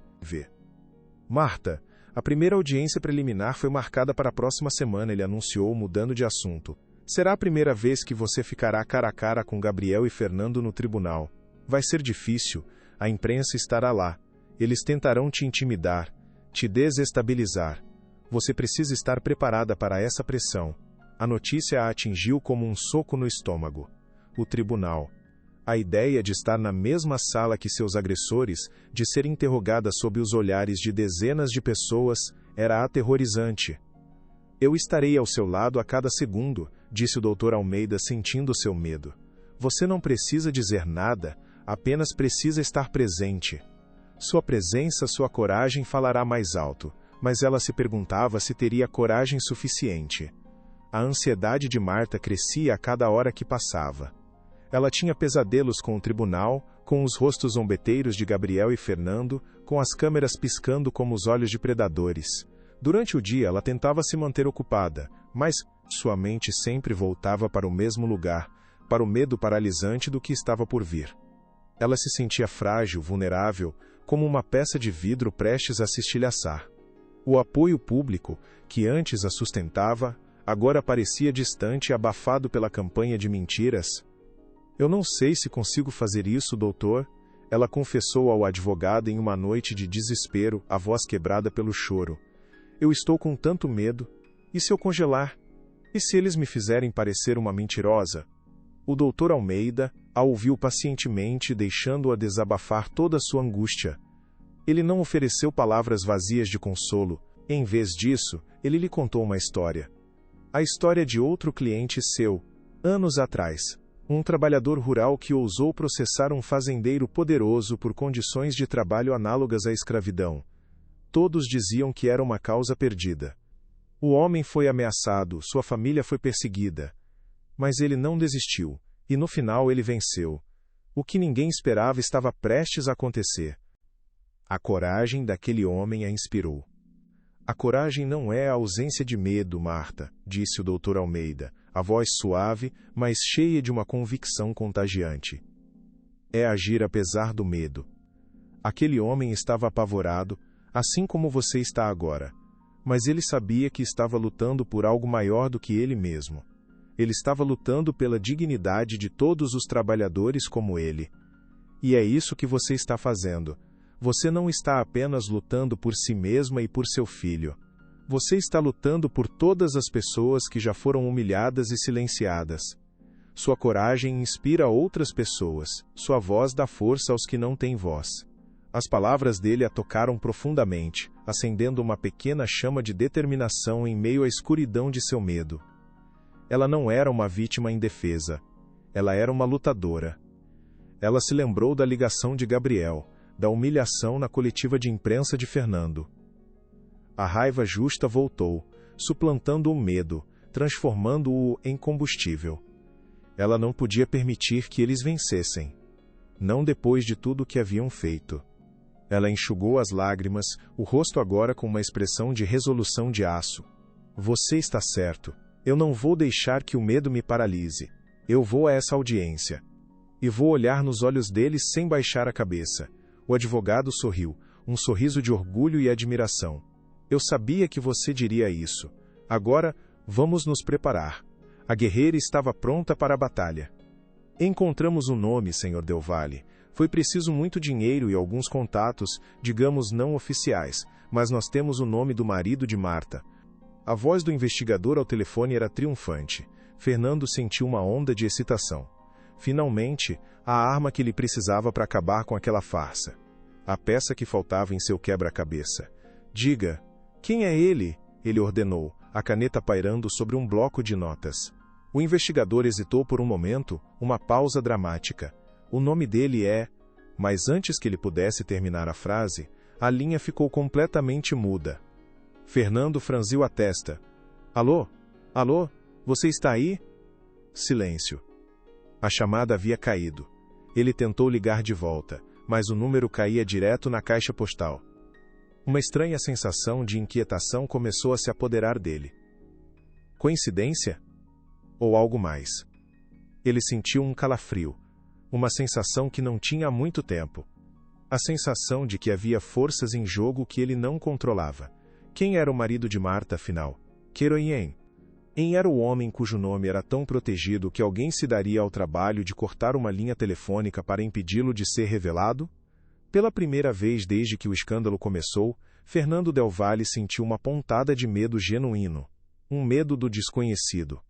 Marta, a primeira audiência preliminar foi marcada para a próxima semana, ele anunciou, mudando de assunto. Será a primeira vez que você ficará cara a cara com Gabriel e Fernando no tribunal. Vai ser difícil, a imprensa estará lá. Eles tentarão te intimidar, te desestabilizar. Você precisa estar preparada para essa pressão. A notícia a atingiu como um soco no estômago. O tribunal. A ideia de estar na mesma sala que seus agressores, de ser interrogada sob os olhares de dezenas de pessoas, era aterrorizante. Eu estarei ao seu lado a cada segundo, disse o Dr. Almeida sentindo seu medo. Você não precisa dizer nada, apenas precisa estar presente. Sua presença, sua coragem falará mais alto, mas ela se perguntava se teria coragem suficiente. A ansiedade de Marta crescia a cada hora que passava. Ela tinha pesadelos com o tribunal, com os rostos zombeteiros de Gabriel e Fernando, com as câmeras piscando como os olhos de predadores. Durante o dia ela tentava se manter ocupada, mas sua mente sempre voltava para o mesmo lugar, para o medo paralisante do que estava por vir. Ela se sentia frágil, vulnerável, como uma peça de vidro prestes a se estilhaçar. O apoio público, que antes a sustentava, agora parecia distante e abafado pela campanha de mentiras. Eu não sei se consigo fazer isso, doutor, ela confessou ao advogado em uma noite de desespero, a voz quebrada pelo choro. Eu estou com tanto medo. E se eu congelar? E se eles me fizerem parecer uma mentirosa? O doutor Almeida a ouviu pacientemente, deixando-a desabafar toda a sua angústia. Ele não ofereceu palavras vazias de consolo. Em vez disso, ele lhe contou uma história. A história de outro cliente seu, anos atrás. Um trabalhador rural que ousou processar um fazendeiro poderoso por condições de trabalho análogas à escravidão. Todos diziam que era uma causa perdida. O homem foi ameaçado, sua família foi perseguida. Mas ele não desistiu, e no final ele venceu. O que ninguém esperava estava prestes a acontecer. A coragem daquele homem a inspirou. A coragem não é a ausência de medo, Marta, disse o Dr. Almeida, a voz suave, mas cheia de uma convicção contagiante. É agir apesar do medo. Aquele homem estava apavorado, assim como você está agora. Mas ele sabia que estava lutando por algo maior do que ele mesmo. Ele estava lutando pela dignidade de todos os trabalhadores como ele. E é isso que você está fazendo. Você não está apenas lutando por si mesma e por seu filho. Você está lutando por todas as pessoas que já foram humilhadas e silenciadas. Sua coragem inspira outras pessoas. Sua voz dá força aos que não têm voz. As palavras dele a tocaram profundamente, acendendo uma pequena chama de determinação em meio à escuridão de seu medo. Ela não era uma vítima indefesa. Ela era uma lutadora. Ela se lembrou da ligação de Gabriel, da humilhação na coletiva de imprensa de Fernando. A raiva justa voltou, suplantando o medo, transformando-o em combustível. Ela não podia permitir que eles vencessem. Não depois de tudo o que haviam feito. Ela enxugou as lágrimas, o rosto agora com uma expressão de resolução de aço. Você está certo. Eu não vou deixar que o medo me paralise. Eu vou a essa audiência. E vou olhar nos olhos deles sem baixar a cabeça. O advogado sorriu, um sorriso de orgulho e admiração. Eu sabia que você diria isso. Agora, vamos nos preparar. A guerreira estava pronta para a batalha. Encontramos um nome, Sr. Del Valle. Foi preciso muito dinheiro e alguns contatos, digamos não oficiais, mas nós temos o nome do marido de Marta. A voz do investigador ao telefone era triunfante. Fernando sentiu uma onda de excitação. Finalmente, a arma que ele precisava para acabar com aquela farsa. A peça que faltava em seu quebra-cabeça. Diga, quem é ele? Ele ordenou, a caneta pairando sobre um bloco de notas. O investigador hesitou por um momento, uma pausa dramática. O nome dele é... Mas antes que ele pudesse terminar a frase, a linha ficou completamente muda. Fernando franziu a testa. Alô? Alô? Você está aí? Silêncio. A chamada havia caído. Ele tentou ligar de volta, mas o número caía direto na caixa postal. Uma estranha sensação de inquietação começou a se apoderar dele. Coincidência? Ou algo mais? Ele sentiu um calafrio, uma sensação que não tinha há muito tempo. A sensação de que havia forças em jogo que ele não controlava. Quem era o marido de Marta, afinal? Keroyen. Era o homem cujo nome era tão protegido que alguém se daria ao trabalho de cortar uma linha telefônica para impedi-lo de ser revelado? Pela primeira vez desde que o escândalo começou, Fernando Del Valle sentiu uma pontada de medo genuíno. Um medo do desconhecido.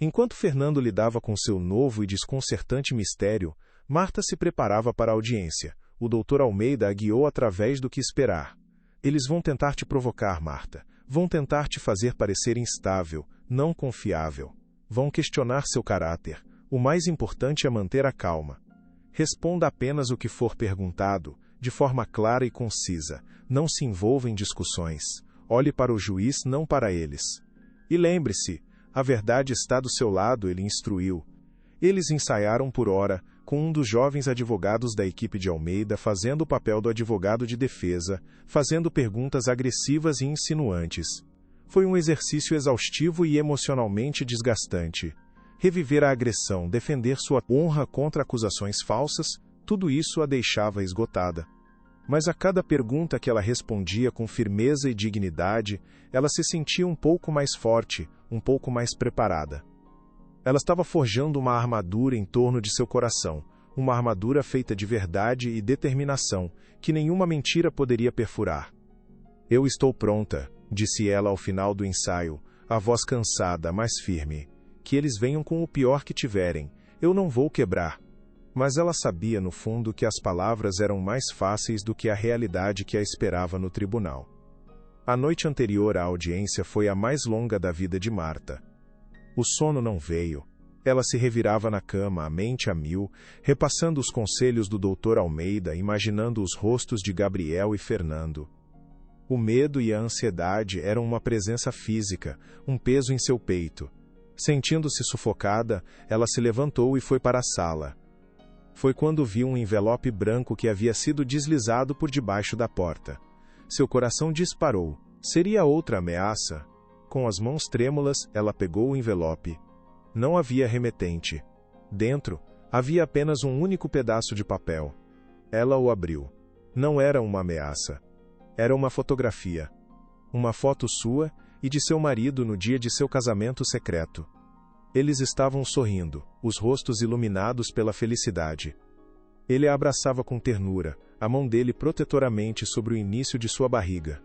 Enquanto Fernando lidava com seu novo e desconcertante mistério, Marta se preparava para a audiência. O Dr. Almeida a guiou através do que esperar. Eles vão tentar te provocar, Marta. Vão tentar te fazer parecer instável, não confiável. Vão questionar seu caráter. O mais importante é manter a calma. Responda apenas o que for perguntado, de forma clara e concisa. Não se envolva em discussões. Olhe para o juiz, não para eles. E lembre-se, a verdade está do seu lado, ele instruiu. Eles ensaiaram por hora, com um dos jovens advogados da equipe de Almeida fazendo o papel do advogado de defesa, fazendo perguntas agressivas e insinuantes. Foi um exercício exaustivo e emocionalmente desgastante. Reviver a agressão, defender sua honra contra acusações falsas, tudo isso a deixava esgotada. Mas a cada pergunta que ela respondia com firmeza e dignidade, ela se sentia um pouco mais forte, um pouco mais preparada. Ela estava forjando uma armadura em torno de seu coração, uma armadura feita de verdade e determinação, que nenhuma mentira poderia perfurar. "Eu estou pronta", disse ela ao final do ensaio, a voz cansada, mas firme. "Que eles venham com o pior que tiverem, eu não vou quebrar." Mas ela sabia, no fundo, que as palavras eram mais fáceis do que a realidade que a esperava no tribunal. A noite anterior à audiência foi a mais longa da vida de Marta. O sono não veio. Ela se revirava na cama, a mente a mil, repassando os conselhos do Dr. Almeida, imaginando os rostos de Gabriel e Fernando. O medo e a ansiedade eram uma presença física, um peso em seu peito. Sentindo-se sufocada, ela se levantou e foi para a sala. Foi quando viu um envelope branco que havia sido deslizado por debaixo da porta. Seu coração disparou. Seria outra ameaça? Com as mãos trêmulas, ela pegou o envelope. Não havia remetente. Dentro, havia apenas um único pedaço de papel. Ela o abriu. Não era uma ameaça. Era uma fotografia. Uma foto sua e de seu marido no dia de seu casamento secreto. Eles estavam sorrindo, os rostos iluminados pela felicidade. Ele a abraçava com ternura, a mão dele protetoramente sobre o início de sua barriga.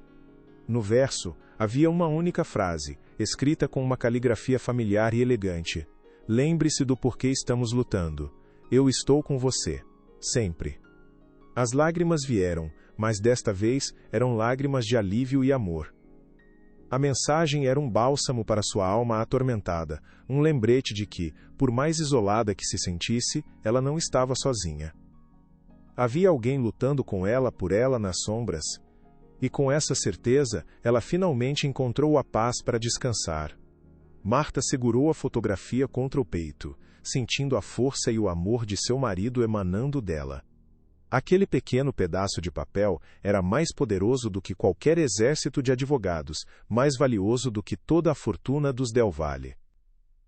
No verso, havia uma única frase, escrita com uma caligrafia familiar e elegante. "Lembre-se do porquê estamos lutando. Eu estou com você. Sempre." As lágrimas vieram, mas desta vez eram lágrimas de alívio e amor. A mensagem era um bálsamo para sua alma atormentada, um lembrete de que, por mais isolada que se sentisse, ela não estava sozinha. Havia alguém lutando com ela por ela nas sombras. E com essa certeza, ela finalmente encontrou a paz para descansar. Marta segurou a fotografia contra o peito, sentindo a força e o amor de seu marido emanando dela. Aquele pequeno pedaço de papel era mais poderoso do que qualquer exército de advogados, mais valioso do que toda a fortuna dos Del Valle.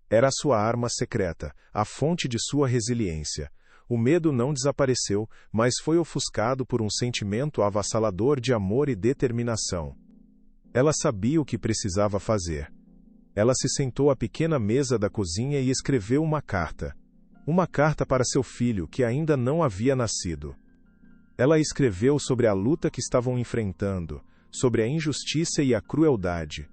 Era a sua arma secreta, a fonte de sua resiliência. O medo não desapareceu, mas foi ofuscado por um sentimento avassalador de amor e determinação. Ela sabia o que precisava fazer. Ela se sentou à pequena mesa da cozinha e escreveu uma carta. Uma carta para seu filho, que ainda não havia nascido. Ela escreveu sobre a luta que estavam enfrentando, sobre a injustiça e a crueldade.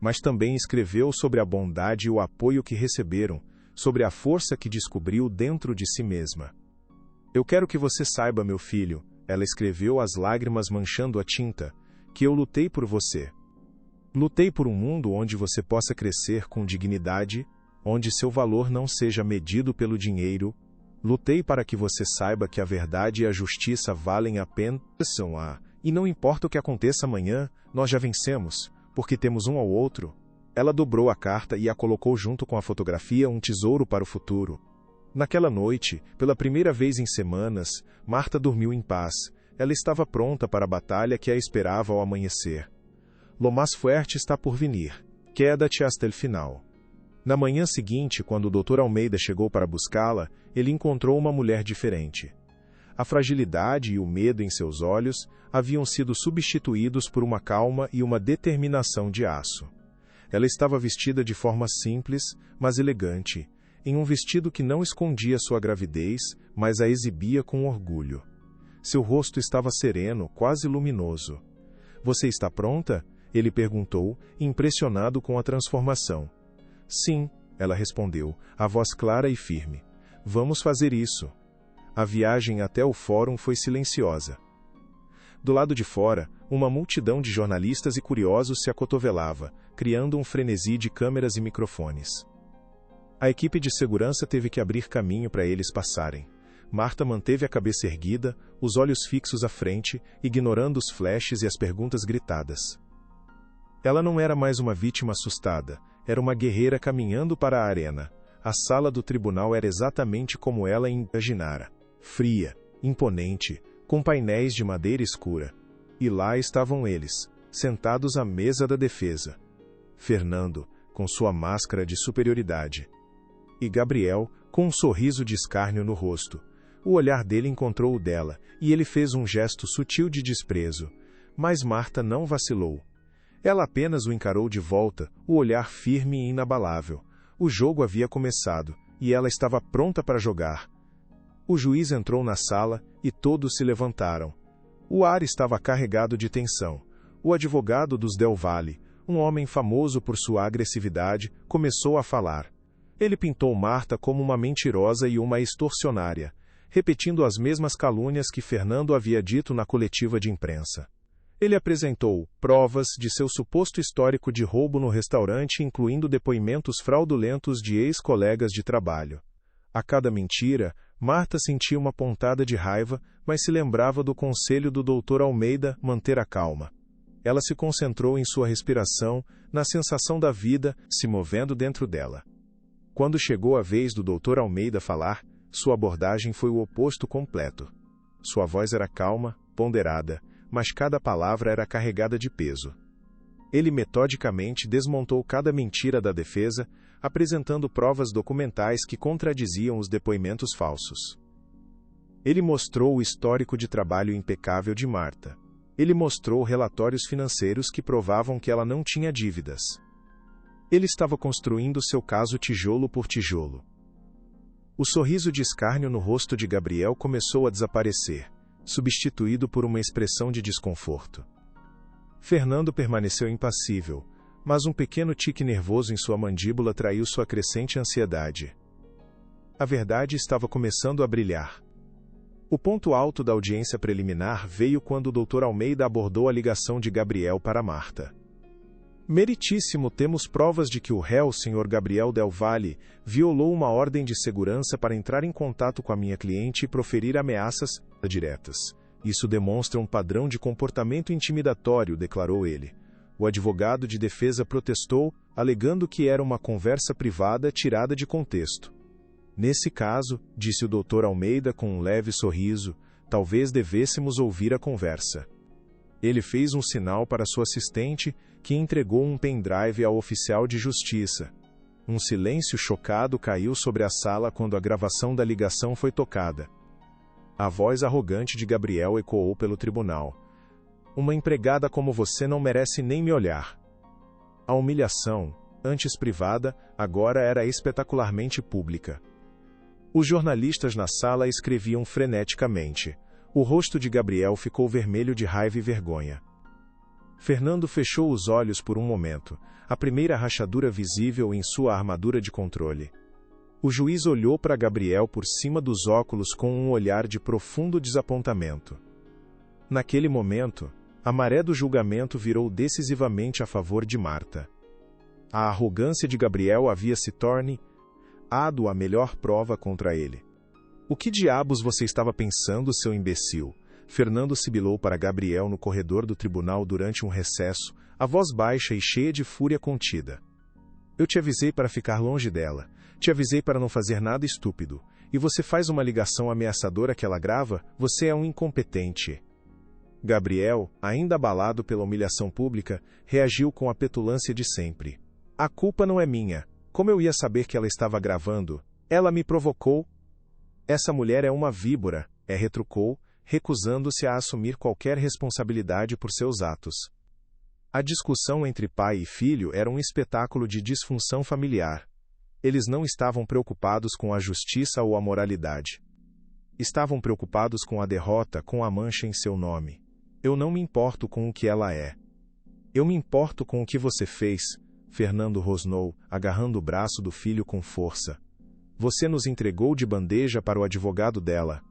Mas também escreveu sobre a bondade e o apoio que receberam, sobre a força que descobriu dentro de si mesma. "Eu quero que você saiba, meu filho", ela escreveu, as lágrimas manchando a tinta, "que eu lutei por você. Lutei por um mundo onde você possa crescer com dignidade, onde seu valor não seja medido pelo dinheiro. Lutei para que você saiba que a verdade e a justiça valem a pena. E não importa o que aconteça amanhã, nós já vencemos, porque temos um ao outro." Ela dobrou a carta e a colocou junto com a fotografia, um tesouro para o futuro. Naquela noite, pela primeira vez em semanas, Marta dormiu em paz. Ela estava pronta para a batalha que a esperava ao amanhecer. Lo más fuerte está por venir. Quédate hasta el final. Na manhã seguinte, quando o Dr. Almeida chegou para buscá-la, ele encontrou uma mulher diferente. A fragilidade e o medo em seus olhos haviam sido substituídos por uma calma e uma determinação de aço. Ela estava vestida de forma simples, mas elegante, em um vestido que não escondia sua gravidez, mas a exibia com orgulho. Seu rosto estava sereno, quase luminoso. "Você está pronta?" ele perguntou, impressionado com a transformação. "Sim", ela respondeu, a voz clara e firme. "Vamos fazer isso." A viagem até o fórum foi silenciosa. Do lado de fora, uma multidão de jornalistas e curiosos se acotovelava, criando um frenesi de câmeras e microfones. A equipe de segurança teve que abrir caminho para eles passarem. Marta manteve a cabeça erguida, os olhos fixos à frente, ignorando os flashes e as perguntas gritadas. Ela não era mais uma vítima assustada, era uma guerreira caminhando para a arena. A sala do tribunal era exatamente como ela imaginara. Fria, imponente, com painéis de madeira escura. E lá estavam eles, sentados à mesa da defesa. Fernando, com sua máscara de superioridade. E Gabriel, com um sorriso de escárnio no rosto. O olhar dele encontrou o dela, e ele fez um gesto sutil de desprezo. Mas Marta não vacilou. Ela apenas o encarou de volta, o olhar firme e inabalável. O jogo havia começado, e ela estava pronta para jogar. O juiz entrou na sala, e todos se levantaram. O ar estava carregado de tensão. O advogado dos Del Valle, um homem famoso por sua agressividade, começou a falar. Ele pintou Marta como uma mentirosa e uma extorsionária, repetindo as mesmas calúnias que Fernando havia dito na coletiva de imprensa. Ele apresentou provas de seu suposto histórico de roubo no restaurante, incluindo depoimentos fraudulentos de ex-colegas de trabalho. A cada mentira, Marta sentia uma pontada de raiva, mas se lembrava do conselho do Dr. Almeida manter a calma. Ela se concentrou em sua respiração, na sensação da vida se movendo dentro dela. Quando chegou a vez do Dr. Almeida falar, sua abordagem foi o oposto completo. Sua voz era calma, ponderada, mas cada palavra era carregada de peso. Ele metodicamente desmontou cada mentira da defesa, apresentando provas documentais que contradiziam os depoimentos falsos. Ele mostrou o histórico de trabalho impecável de Marta. Ele mostrou relatórios financeiros que provavam que ela não tinha dívidas. Ele estava construindo seu caso tijolo por tijolo. O sorriso de escárnio no rosto de Gabriel começou a desaparecer, substituído por uma expressão de desconforto. Fernando permaneceu impassível, mas um pequeno tique nervoso em sua mandíbula traiu sua crescente ansiedade. A verdade estava começando a brilhar. O ponto alto da audiência preliminar veio quando o Dr. Almeida abordou a ligação de Gabriel para Marta. Meritíssimo, temos provas de que o réu, Sr. Gabriel Del Valle, violou uma ordem de segurança para entrar em contato com a minha cliente e proferir ameaças diretas. Isso demonstra um padrão de comportamento intimidatório, declarou ele. O advogado de defesa protestou, alegando que era uma conversa privada tirada de contexto. Nesse caso, disse o Dr. Almeida com um leve sorriso, talvez devêssemos ouvir a conversa. Ele fez um sinal para sua assistente, que entregou um pendrive ao oficial de justiça. Um silêncio chocado caiu sobre a sala quando a gravação da ligação foi tocada. A voz arrogante de Gabriel ecoou pelo tribunal. Uma empregada como você não merece nem me olhar. A humilhação, antes privada, agora era espetacularmente pública. Os jornalistas na sala escreviam freneticamente. O rosto de Gabriel ficou vermelho de raiva e vergonha. Fernando fechou os olhos por um momento, a primeira rachadura visível em sua armadura de controle. O juiz olhou para Gabriel por cima dos óculos com um olhar de profundo desapontamento. Naquele momento, a maré do julgamento virou decisivamente a favor de Marta. A arrogância de Gabriel havia se tornado a melhor prova contra ele. O que diabos você estava pensando, seu imbecil? Fernando sibilou para Gabriel no corredor do tribunal durante um recesso, a voz baixa e cheia de fúria contida. Eu te avisei para ficar longe dela. Te avisei para não fazer nada estúpido. E você faz uma ligação ameaçadora que ela grava? Você é um incompetente. Gabriel, ainda abalado pela humilhação pública, reagiu com a petulância de sempre. A culpa não é minha. Como eu ia saber que ela estava gravando? Ela me provocou. Essa mulher é uma víbora, retrucou, recusando-se a assumir qualquer responsabilidade por seus atos. A discussão entre pai e filho era um espetáculo de disfunção familiar. Eles não estavam preocupados com a justiça ou a moralidade. Estavam preocupados com a derrota, com a mancha em seu nome. Eu não me importo com o que ela é. Eu me importo com o que você fez, Fernando rosnou, agarrando o braço do filho com força. Você nos entregou de bandeja para o advogado dela.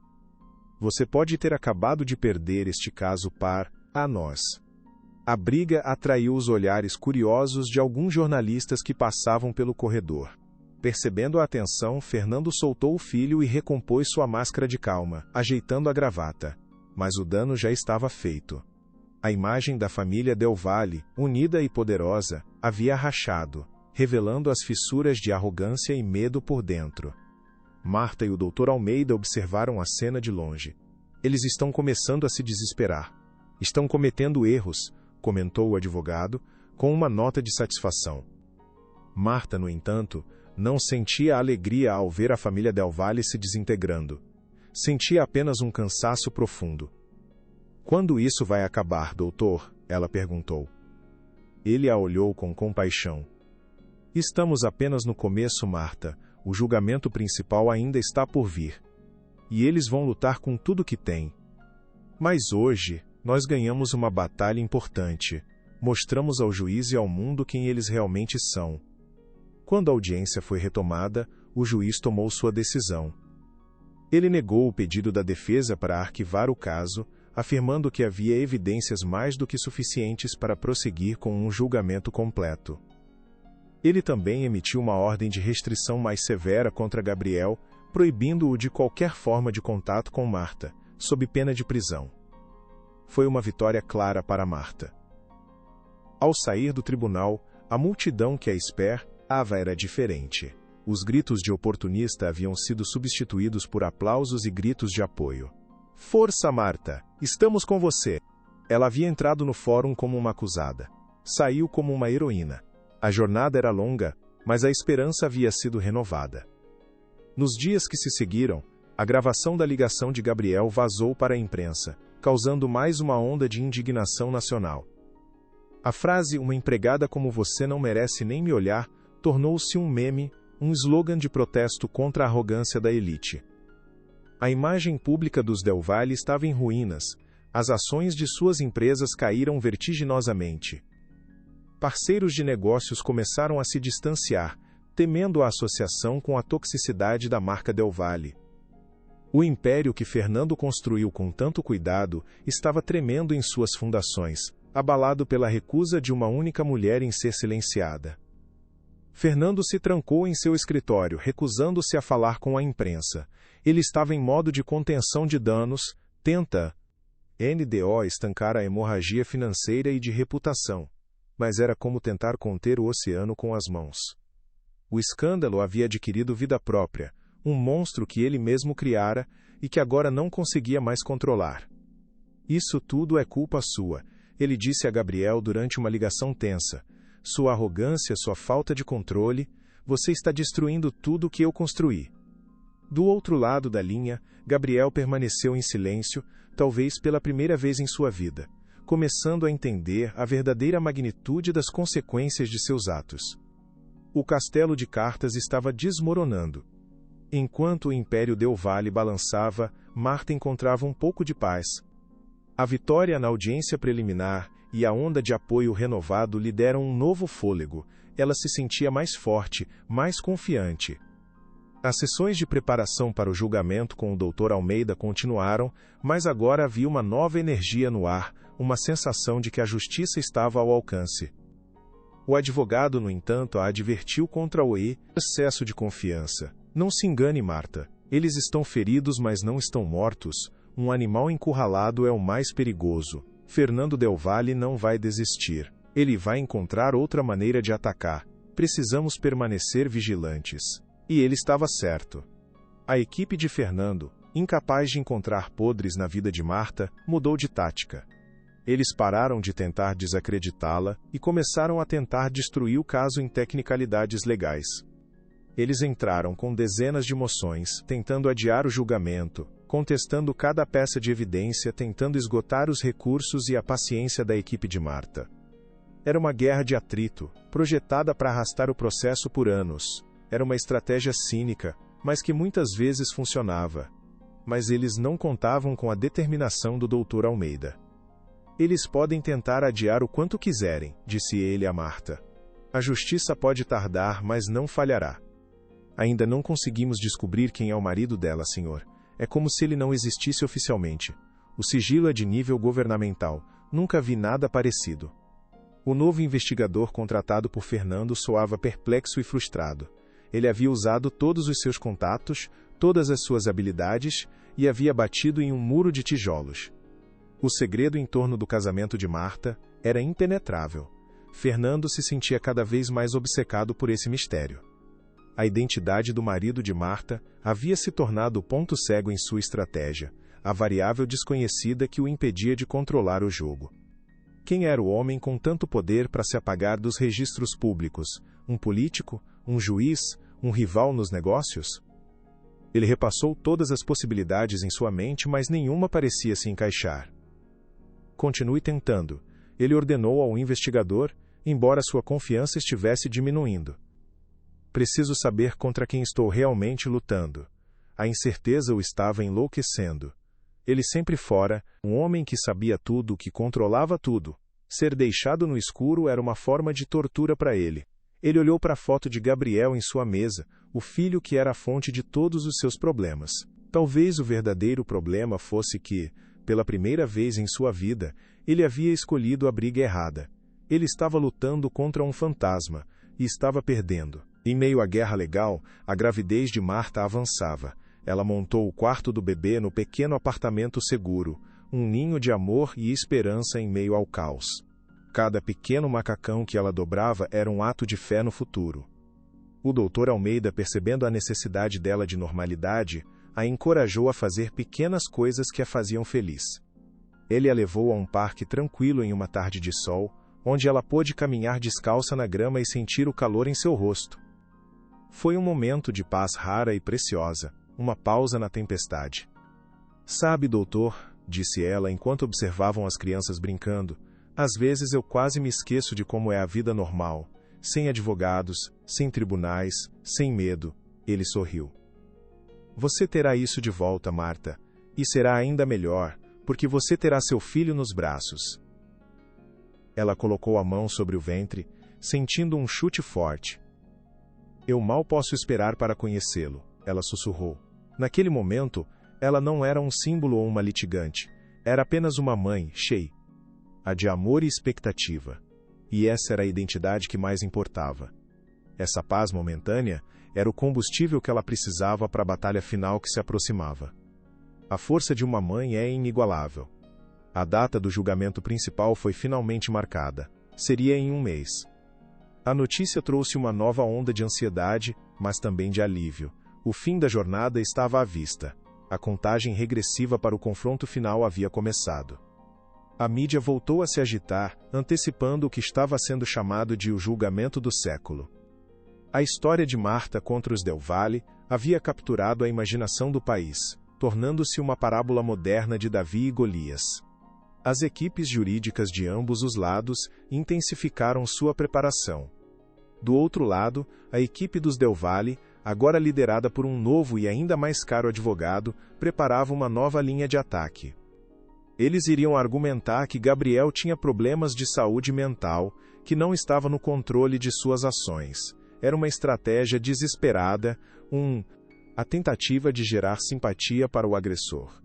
Você pode ter acabado de perder este caso a nós. A briga atraiu os olhares curiosos de alguns jornalistas que passavam pelo corredor. Percebendo a atenção, Fernando soltou o filho e recompôs sua máscara de calma, ajeitando a gravata. Mas o dano já estava feito. A imagem da família Del Valle, unida e poderosa, havia rachado. revelando as fissuras de arrogância e medo por dentro. Marta e o Dr. Almeida observaram a cena de longe. Eles estão começando a se desesperar. Estão cometendo erros, comentou o advogado, com uma nota de satisfação. Marta, no entanto, não sentia alegria ao ver a família Del Valle se desintegrando. Sentia apenas um cansaço profundo. Quando isso vai acabar, doutor? Ela perguntou. Ele a olhou com compaixão. Estamos apenas no começo, Marta. O julgamento principal ainda está por vir. E eles vão lutar com tudo que têm. Mas hoje, nós ganhamos uma batalha importante. Mostramos ao juiz e ao mundo quem eles realmente são. Quando a audiência foi retomada, o juiz tomou sua decisão. Ele negou o pedido da defesa para arquivar o caso, afirmando que havia evidências mais do que suficientes para prosseguir com um julgamento completo. Ele também emitiu uma ordem de restrição mais severa contra Gabriel, proibindo-o de qualquer forma de contato com Marta, sob pena de prisão. Foi uma vitória clara para Marta. Ao sair do tribunal, a multidão que a esperava era diferente. Os gritos de oportunista haviam sido substituídos por aplausos e gritos de apoio. Força, Marta! Estamos com você! Ela havia entrado no fórum como uma acusada. Saiu como uma heroína. A jornada era longa, mas a esperança havia sido renovada. Nos dias que se seguiram, a gravação da ligação de Gabriel vazou para a imprensa, causando mais uma onda de indignação nacional. A frase "uma empregada como você não merece nem me olhar" tornou-se um meme, um slogan de protesto contra a arrogância da elite. A imagem pública dos Del Valle estava em ruínas, as ações de suas empresas caíram vertiginosamente. Parceiros de negócios começaram a se distanciar, temendo a associação com a toxicidade da marca Del Valle. O império que Fernando construiu com tanto cuidado estava tremendo em suas fundações, abalado pela recusa de uma única mulher em ser silenciada. Fernando se trancou em seu escritório, recusando-se a falar com a imprensa. Ele estava em modo de contenção de danos, tenta estancar a hemorragia financeira e de reputação. Mas era como tentar conter o oceano com as mãos. O escândalo havia adquirido vida própria, um monstro que ele mesmo criara e que agora não conseguia mais controlar. Isso tudo é culpa sua, ele disse a Gabriel durante uma ligação tensa. Sua arrogância, sua falta de controle, você está destruindo tudo o que eu construí. Do outro lado da linha, Gabriel permaneceu em silêncio, talvez pela primeira vez em sua vida, começando a entender a verdadeira magnitude das consequências de seus atos. O castelo de cartas estava desmoronando. Enquanto o Império Del Valle balançava, Marta encontrava um pouco de paz. A vitória na audiência preliminar e a onda de apoio renovado lhe deram um novo fôlego. Ela se sentia mais forte, mais confiante. As sessões de preparação para o julgamento com o Dr. Almeida continuaram, mas agora havia uma nova energia no ar, uma sensação de que a justiça estava ao alcance. O advogado, no entanto, a advertiu contra o excesso de confiança. Não se engane, Marta. Eles estão feridos, mas não estão mortos. Um animal encurralado é o mais perigoso. Fernando Del Valle não vai desistir. Ele vai encontrar outra maneira de atacar. Precisamos permanecer vigilantes. E ele estava certo. A equipe de Fernando, incapaz de encontrar podres na vida de Marta, mudou de tática. Eles pararam de tentar desacreditá-la e começaram a tentar destruir o caso em tecnicalidades legais. Eles entraram com dezenas de moções, tentando adiar o julgamento, contestando cada peça de evidência, tentando esgotar os recursos e a paciência da equipe de Marta. Era uma guerra de atrito, projetada para arrastar o processo por anos. Era uma estratégia cínica, mas que muitas vezes funcionava. Mas eles não contavam com a determinação do Dr. Almeida. Eles podem tentar adiar o quanto quiserem, disse ele a Marta. A justiça pode tardar, mas não falhará. Ainda não conseguimos descobrir quem é o marido dela, senhor. É como se ele não existisse oficialmente. O sigilo é de nível governamental. Nunca vi nada parecido. O novo investigador contratado por Fernando soava perplexo e frustrado. Ele havia usado todos os seus contatos, todas as suas habilidades, e havia batido em um muro de tijolos. O segredo em torno do casamento de Marta era impenetrável. Fernando se sentia cada vez mais obcecado por esse mistério. A identidade do marido de Marta havia se tornado o ponto cego em sua estratégia, a variável desconhecida que o impedia de controlar o jogo. Quem era o homem com tanto poder para se apagar dos registros públicos? Um político? Um juiz? Um rival nos negócios? Ele repassou todas as possibilidades em sua mente, mas nenhuma parecia se encaixar. Continue tentando, ele ordenou ao investigador, embora sua confiança estivesse diminuindo. Preciso saber contra quem estou realmente lutando. A incerteza o estava enlouquecendo. Ele sempre fora, um homem que sabia tudo, que controlava tudo. Ser deixado no escuro era uma forma de tortura para ele. Ele olhou para a foto de Gabriel em sua mesa, o filho que era a fonte de todos os seus problemas. Talvez o verdadeiro problema fosse que, pela primeira vez em sua vida, ele havia escolhido a briga errada. Ele estava lutando contra um fantasma, e estava perdendo. Em meio à guerra legal, a gravidez de Marta avançava. Ela montou o quarto do bebê no pequeno apartamento seguro, um ninho de amor e esperança em meio ao caos. Cada pequeno macacão que ela dobrava era um ato de fé no futuro. O Dr. Almeida, percebendo a necessidade dela de normalidade, a encorajou a fazer pequenas coisas que a faziam feliz. Ele a levou a um parque tranquilo em uma tarde de sol, onde ela pôde caminhar descalça na grama e sentir o calor em seu rosto. Foi um momento de paz rara e preciosa, uma pausa na tempestade. Sabe, doutor, disse ela enquanto observavam as crianças brincando, às vezes eu quase me esqueço de como é a vida normal, sem advogados, sem tribunais, sem medo. Ele sorriu. Você terá isso de volta, Marta, e será ainda melhor, porque você terá seu filho nos braços. Ela colocou a mão sobre o ventre, sentindo um chute forte. Eu mal posso esperar para conhecê-lo, ela sussurrou. Naquele momento, ela não era um símbolo ou uma litigante. Era apenas uma mãe, cheia. A de amor e expectativa. E essa era a identidade que mais importava. Essa paz momentânea era o combustível que ela precisava para a batalha final que se aproximava. A força de uma mãe é inigualável. A data do julgamento principal foi finalmente marcada. Seria em um mês. A notícia trouxe uma nova onda de ansiedade, mas também de alívio. O fim da jornada estava à vista. A contagem regressiva para o confronto final havia começado. A mídia voltou a se agitar, antecipando o que estava sendo chamado de o julgamento do século. A história de Marta contra os Del Valle havia capturado a imaginação do país, tornando-se uma parábola moderna de Davi e Golias. As equipes jurídicas de ambos os lados intensificaram sua preparação. Do outro lado, a equipe dos Del Valle, agora liderada por um novo e ainda mais caro advogado, preparava uma nova linha de ataque. Eles iriam argumentar que Gabriel tinha problemas de saúde mental, que não estava no controle de suas ações. Era uma estratégia desesperada, a tentativa de gerar simpatia para o agressor.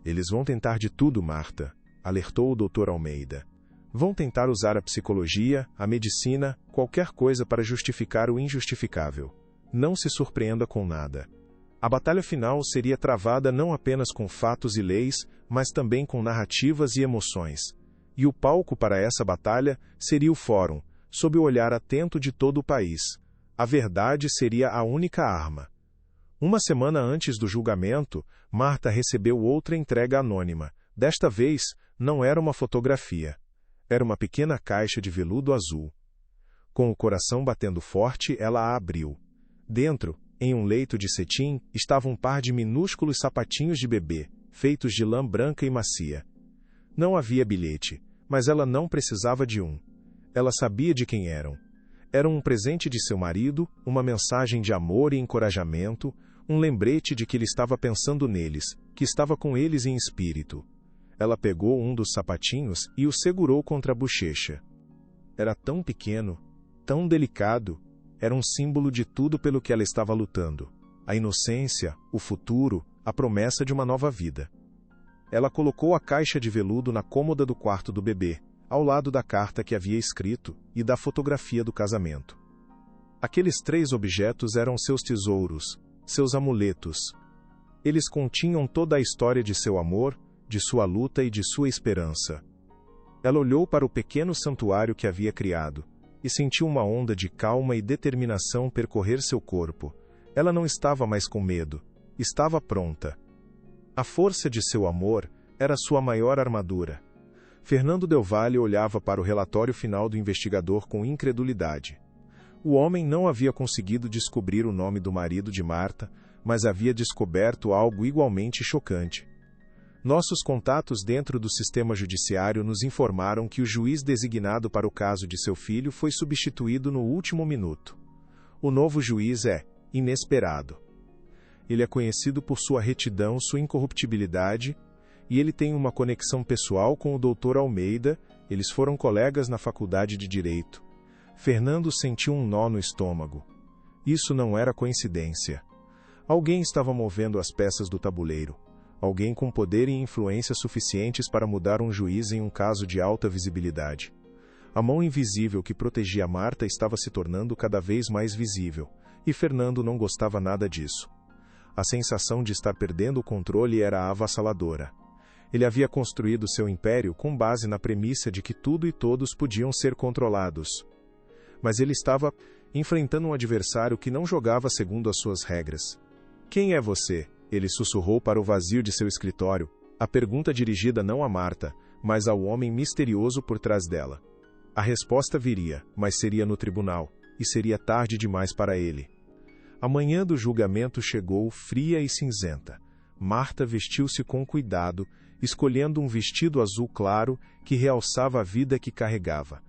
Eles vão tentar de tudo, Marta, alertou o Dr. Almeida. Vão tentar usar a psicologia, a medicina, qualquer coisa para justificar o injustificável. Não se surpreenda com nada. A batalha final seria travada não apenas com fatos e leis, mas também com narrativas e emoções. E o palco para essa batalha seria o fórum, sob o olhar atento de todo o país. A verdade seria a única arma. Uma semana antes do julgamento, Marta recebeu outra entrega anônima. Desta vez, não era uma fotografia. Era uma pequena caixa de veludo azul. Com o coração batendo forte, ela a abriu. Dentro, em um leito de cetim, estava um par de minúsculos sapatinhos de bebê, feitos de lã branca e macia. Não havia bilhete, mas ela não precisava de um. Ela sabia de quem eram. Eram um presente de seu marido, uma mensagem de amor e encorajamento, um lembrete de que ele estava pensando neles, que estava com eles em espírito. Ela pegou um dos sapatinhos e o segurou contra a bochecha. Era tão pequeno, tão delicado, era um símbolo de tudo pelo que ela estava lutando. A inocência, o futuro, a promessa de uma nova vida. Ela colocou a caixa de veludo na cômoda do quarto do bebê, ao lado da carta que havia escrito e da fotografia do casamento. Aqueles 3 objetos eram seus tesouros, seus amuletos. Eles continham toda a história de seu amor, de sua luta e de sua esperança. Ela olhou para o pequeno santuário que havia criado, e sentiu uma onda de calma e determinação percorrer seu corpo. Ela não estava mais com medo, estava pronta. A força de seu amor era sua maior armadura. Fernando Del Valle olhava para o relatório final do investigador com incredulidade. O homem não havia conseguido descobrir o nome do marido de Marta, mas havia descoberto algo igualmente chocante. Nossos contatos dentro do sistema judiciário nos informaram que o juiz designado para o caso de seu filho foi substituído no último minuto. O novo juiz é inesperado. Ele é conhecido por sua retidão, sua incorruptibilidade, e ele tem uma conexão pessoal com o Dr. Almeida. Eles foram colegas na faculdade de Direito. Fernando sentiu um nó no estômago. Isso não era coincidência. Alguém estava movendo as peças do tabuleiro. Alguém com poder e influência suficientes para mudar um juiz em um caso de alta visibilidade. A mão invisível que protegia Marta estava se tornando cada vez mais visível, e Fernando não gostava nada disso. A sensação de estar perdendo o controle era avassaladora. Ele havia construído seu império com base na premissa de que tudo e todos podiam ser controlados. Mas ele estava enfrentando um adversário que não jogava segundo as suas regras. Quem é você? Ele sussurrou para o vazio de seu escritório, a pergunta dirigida não a Marta, mas ao homem misterioso por trás dela. A resposta viria, mas seria no tribunal, e seria tarde demais para ele. A manhã do julgamento chegou fria e cinzenta. Marta vestiu-se com cuidado, escolhendo um vestido azul claro que realçava a vida que carregava.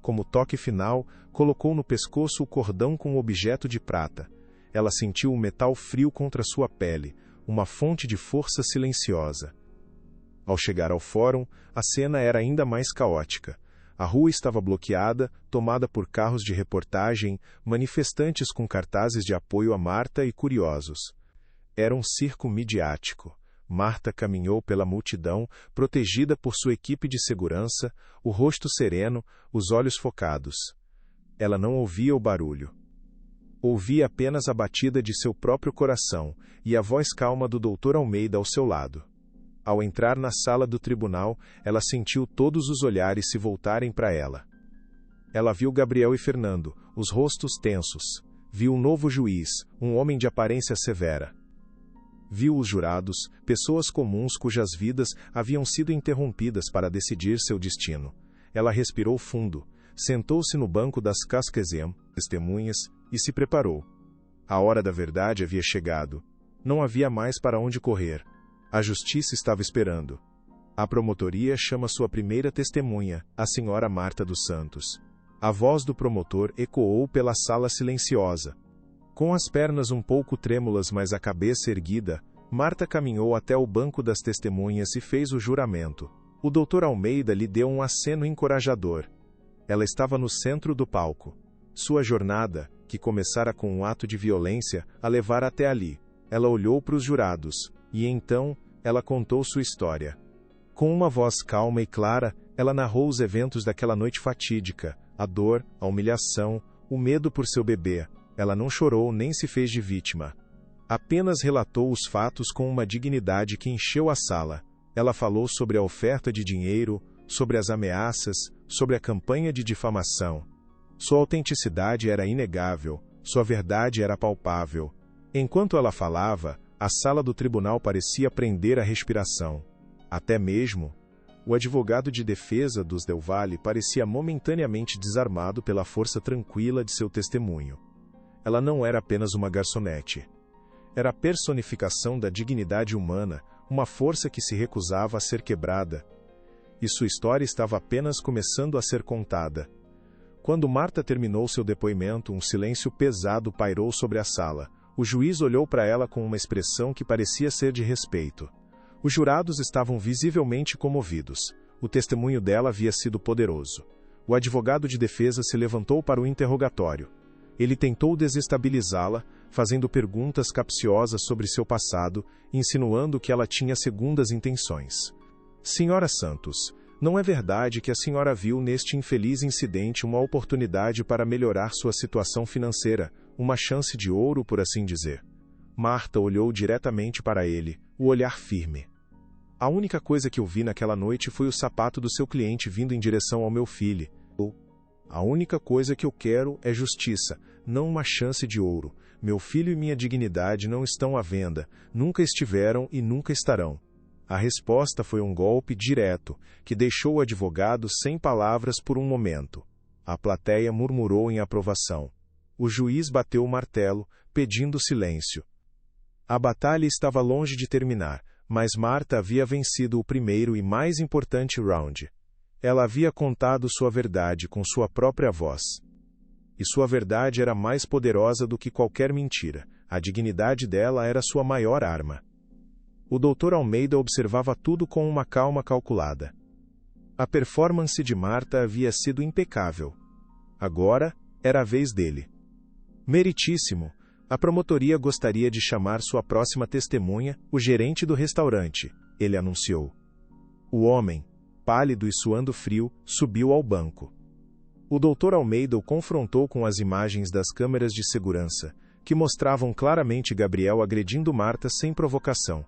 Como toque final, colocou no pescoço o cordão com o objeto de prata. Ela sentiu o metal frio contra sua pele, uma fonte de força silenciosa. Ao chegar ao fórum, a cena era ainda mais caótica. A rua estava bloqueada, tomada por carros de reportagem, manifestantes com cartazes de apoio a Marta e curiosos. Era um circo midiático. Marta caminhou pela multidão, protegida por sua equipe de segurança, o rosto sereno, os olhos focados. Ela não ouvia o barulho. Ouvia apenas a batida de seu próprio coração e a voz calma do Dr. Almeida ao seu lado. Ao entrar na sala do tribunal, ela sentiu todos os olhares se voltarem para ela. Ela viu Gabriel e Fernando, os rostos tensos. Viu o novo juiz, um homem de aparência severa. Viu os jurados, pessoas comuns cujas vidas haviam sido interrompidas para decidir seu destino. Ela respirou fundo, sentou-se no banco das casquezem, testemunhas, e se preparou. A hora da verdade havia chegado. Não havia mais para onde correr. A justiça estava esperando. A promotoria chama sua primeira testemunha, a senhora Marta dos Santos. A voz do promotor ecoou pela sala silenciosa. Com as pernas um pouco trêmulas, mas a cabeça erguida, Marta caminhou até o banco das testemunhas e fez o juramento. O Dr. Almeida lhe deu um aceno encorajador. Ela estava no centro do palco. Sua jornada, que começara com um ato de violência, a levara até ali. Ela olhou para os jurados, e então, ela contou sua história. Com uma voz calma e clara, ela narrou os eventos daquela noite fatídica, a dor, a humilhação, o medo por seu bebê. Ela não chorou nem se fez de vítima. Apenas relatou os fatos com uma dignidade que encheu a sala. Ela falou sobre a oferta de dinheiro, sobre as ameaças, sobre a campanha de difamação. Sua autenticidade era inegável, sua verdade era palpável. Enquanto ela falava, a sala do tribunal parecia prender a respiração. Até mesmo, o advogado de defesa dos Del Valle parecia momentaneamente desarmado pela força tranquila de seu testemunho. Ela não era apenas uma garçonete. Era a personificação da dignidade humana, uma força que se recusava a ser quebrada. E sua história estava apenas começando a ser contada. Quando Marta terminou seu depoimento, um silêncio pesado pairou sobre a sala. O juiz olhou para ela com uma expressão que parecia ser de respeito. Os jurados estavam visivelmente comovidos. O testemunho dela havia sido poderoso. O advogado de defesa se levantou para o interrogatório. Ele tentou desestabilizá-la, fazendo perguntas capciosas sobre seu passado, insinuando que ela tinha segundas intenções. Senhora Santos, não é verdade que a senhora viu neste infeliz incidente uma oportunidade para melhorar sua situação financeira, uma chance de ouro, por assim dizer? Marta olhou diretamente para ele, o olhar firme. A única coisa que eu vi naquela noite foi o sapato do seu cliente vindo em direção ao meu filho. A única coisa que eu quero é justiça, não uma chance de ouro. Meu filho e minha dignidade não estão à venda, nunca estiveram e nunca estarão. A resposta foi um golpe direto, que deixou o advogado sem palavras por um momento. A plateia murmurou em aprovação. O juiz bateu o martelo, pedindo silêncio. A batalha estava longe de terminar, mas Marta havia vencido o primeiro e mais importante round. Ela havia contado sua verdade com sua própria voz. E sua verdade era mais poderosa do que qualquer mentira. A dignidade dela era sua maior arma. O Dr. Almeida observava tudo com uma calma calculada. A performance de Marta havia sido impecável. Agora, era a vez dele. Meritíssimo, a promotoria gostaria de chamar sua próxima testemunha, o gerente do restaurante, ele anunciou. O homem, pálido e suando frio, subiu ao banco. O Dr. Almeida o confrontou com as imagens das câmeras de segurança, que mostravam claramente Gabriel agredindo Marta sem provocação.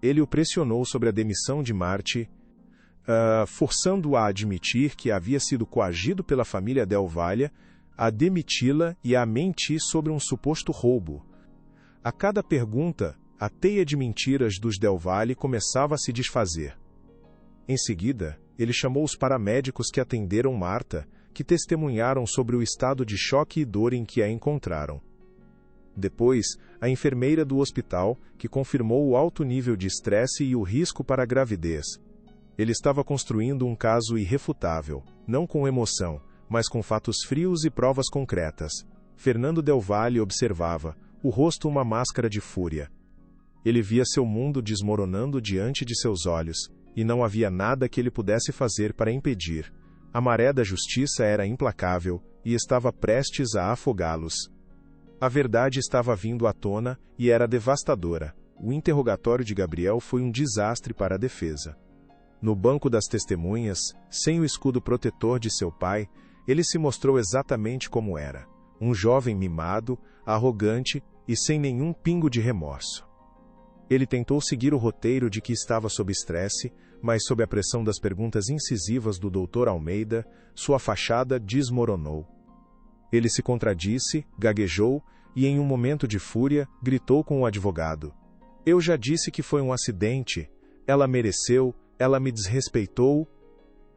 Ele o pressionou sobre a demissão de Marty, forçando-a a admitir que havia sido coagido pela família Del Valle, a demiti-la e a mentir sobre um suposto roubo. A cada pergunta, a teia de mentiras dos Del Valle começava a se desfazer. Em seguida, ele chamou os paramédicos que atenderam Marta, que testemunharam sobre o estado de choque e dor em que a encontraram. Depois, a enfermeira do hospital, que confirmou o alto nível de estresse e o risco para a gravidez. Ele estava construindo um caso irrefutável, não com emoção, mas com fatos frios e provas concretas. Fernando Del Valle observava, o rosto uma máscara de fúria. Ele via seu mundo desmoronando diante de seus olhos, e não havia nada que ele pudesse fazer para impedir. A maré da justiça era implacável, e estava prestes a afogá-los. A verdade estava vindo à tona, e era devastadora. O interrogatório de Gabriel foi um desastre para a defesa. No banco das testemunhas, sem o escudo protetor de seu pai, ele se mostrou exatamente como era. Um jovem mimado, arrogante e sem nenhum pingo de remorso. Ele tentou seguir o roteiro de que estava sob estresse, mas sob a pressão das perguntas incisivas do Dr. Almeida, sua fachada desmoronou. Ele se contradisse, gaguejou e, em um momento de fúria, gritou com o advogado. Eu já disse que foi um acidente. Ela mereceu, ela me desrespeitou.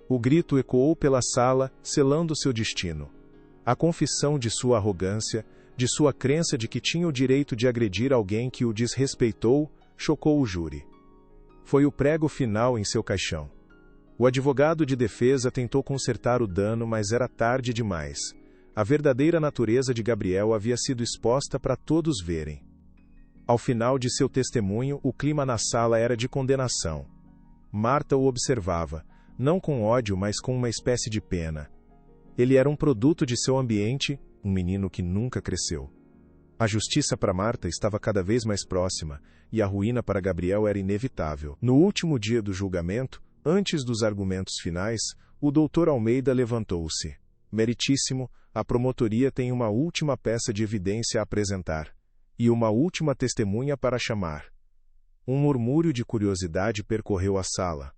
O grito ecoou pela sala, selando seu destino. A confissão de sua arrogância, de sua crença de que tinha o direito de agredir alguém que o desrespeitou, chocou o júri. Foi o prego final em seu caixão. O advogado de defesa tentou consertar o dano, mas era tarde demais. A verdadeira natureza de Gabriel havia sido exposta para todos verem. Ao final de seu testemunho, o clima na sala era de condenação. Marta o observava, não com ódio, mas com uma espécie de pena. Ele era um produto de seu ambiente, um menino que nunca cresceu. A justiça para Marta estava cada vez mais próxima, e a ruína para Gabriel era inevitável. No último dia do julgamento, antes dos argumentos finais, o Dr. Almeida levantou-se. Meritíssimo, a promotoria tem uma última peça de evidência a apresentar, e uma última testemunha para chamar. Um murmúrio de curiosidade percorreu a sala.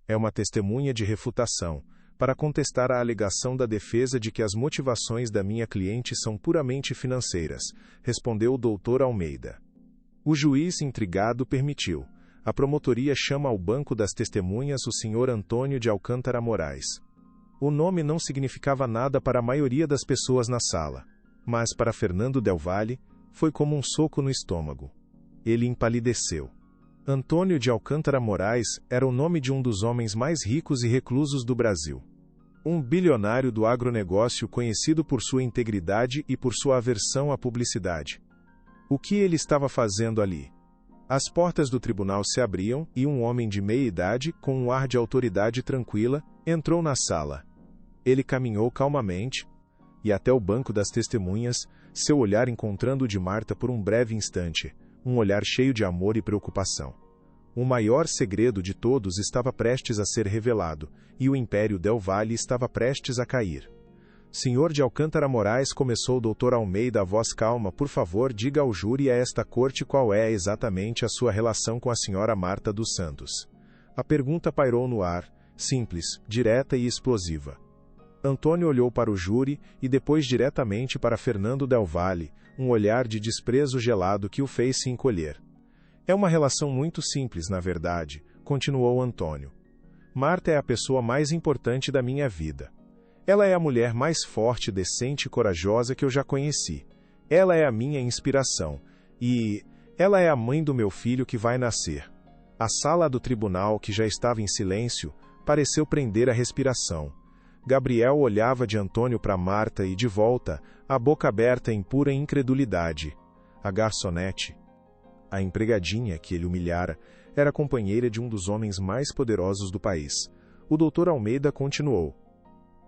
É uma testemunha de refutação, para contestar a alegação da defesa de que as motivações da minha cliente são puramente financeiras, respondeu o Dr. Almeida. O juiz, intrigado, permitiu. A promotoria chama ao banco das testemunhas o Sr. Antônio de Alcântara Moraes. O nome não significava nada para a maioria das pessoas na sala, mas para Fernando Del Valle, foi como um soco no estômago. Ele empalideceu. Antônio de Alcântara Moraes era o nome de um dos homens mais ricos e reclusos do Brasil. Um bilionário do agronegócio conhecido por sua integridade e por sua aversão à publicidade. O que ele estava fazendo ali? As portas do tribunal se abriam e um homem de meia idade, com um ar de autoridade tranquila, entrou na sala. Ele caminhou calmamente, e até o banco das testemunhas, seu olhar encontrando o de Marta por um breve instante, um olhar cheio de amor e preocupação. O maior segredo de todos estava prestes a ser revelado, e o Império Del Valle estava prestes a cair. Senhor de Alcântara Moraes, começou o Dr. Almeida, a voz calma, por favor, diga ao júri e a esta corte qual é exatamente a sua relação com a senhora Marta dos Santos. A pergunta pairou no ar, simples, direta e explosiva. Antônio olhou para o júri e depois diretamente para Fernando Del Valle, um olhar de desprezo gelado que o fez se encolher. É uma relação muito simples, na verdade, continuou Antônio. Marta é a pessoa mais importante da minha vida. Ela é a mulher mais forte, decente e corajosa que eu já conheci. Ela é a minha inspiração. E ela é a mãe do meu filho que vai nascer. A sala do tribunal, que já estava em silêncio, pareceu prender a respiração. Gabriel olhava de Antônio para Marta e, de volta, a boca aberta em pura incredulidade. A garçonete, a empregadinha que ele humilhara, era companheira de um dos homens mais poderosos do país. O doutor Almeida continuou.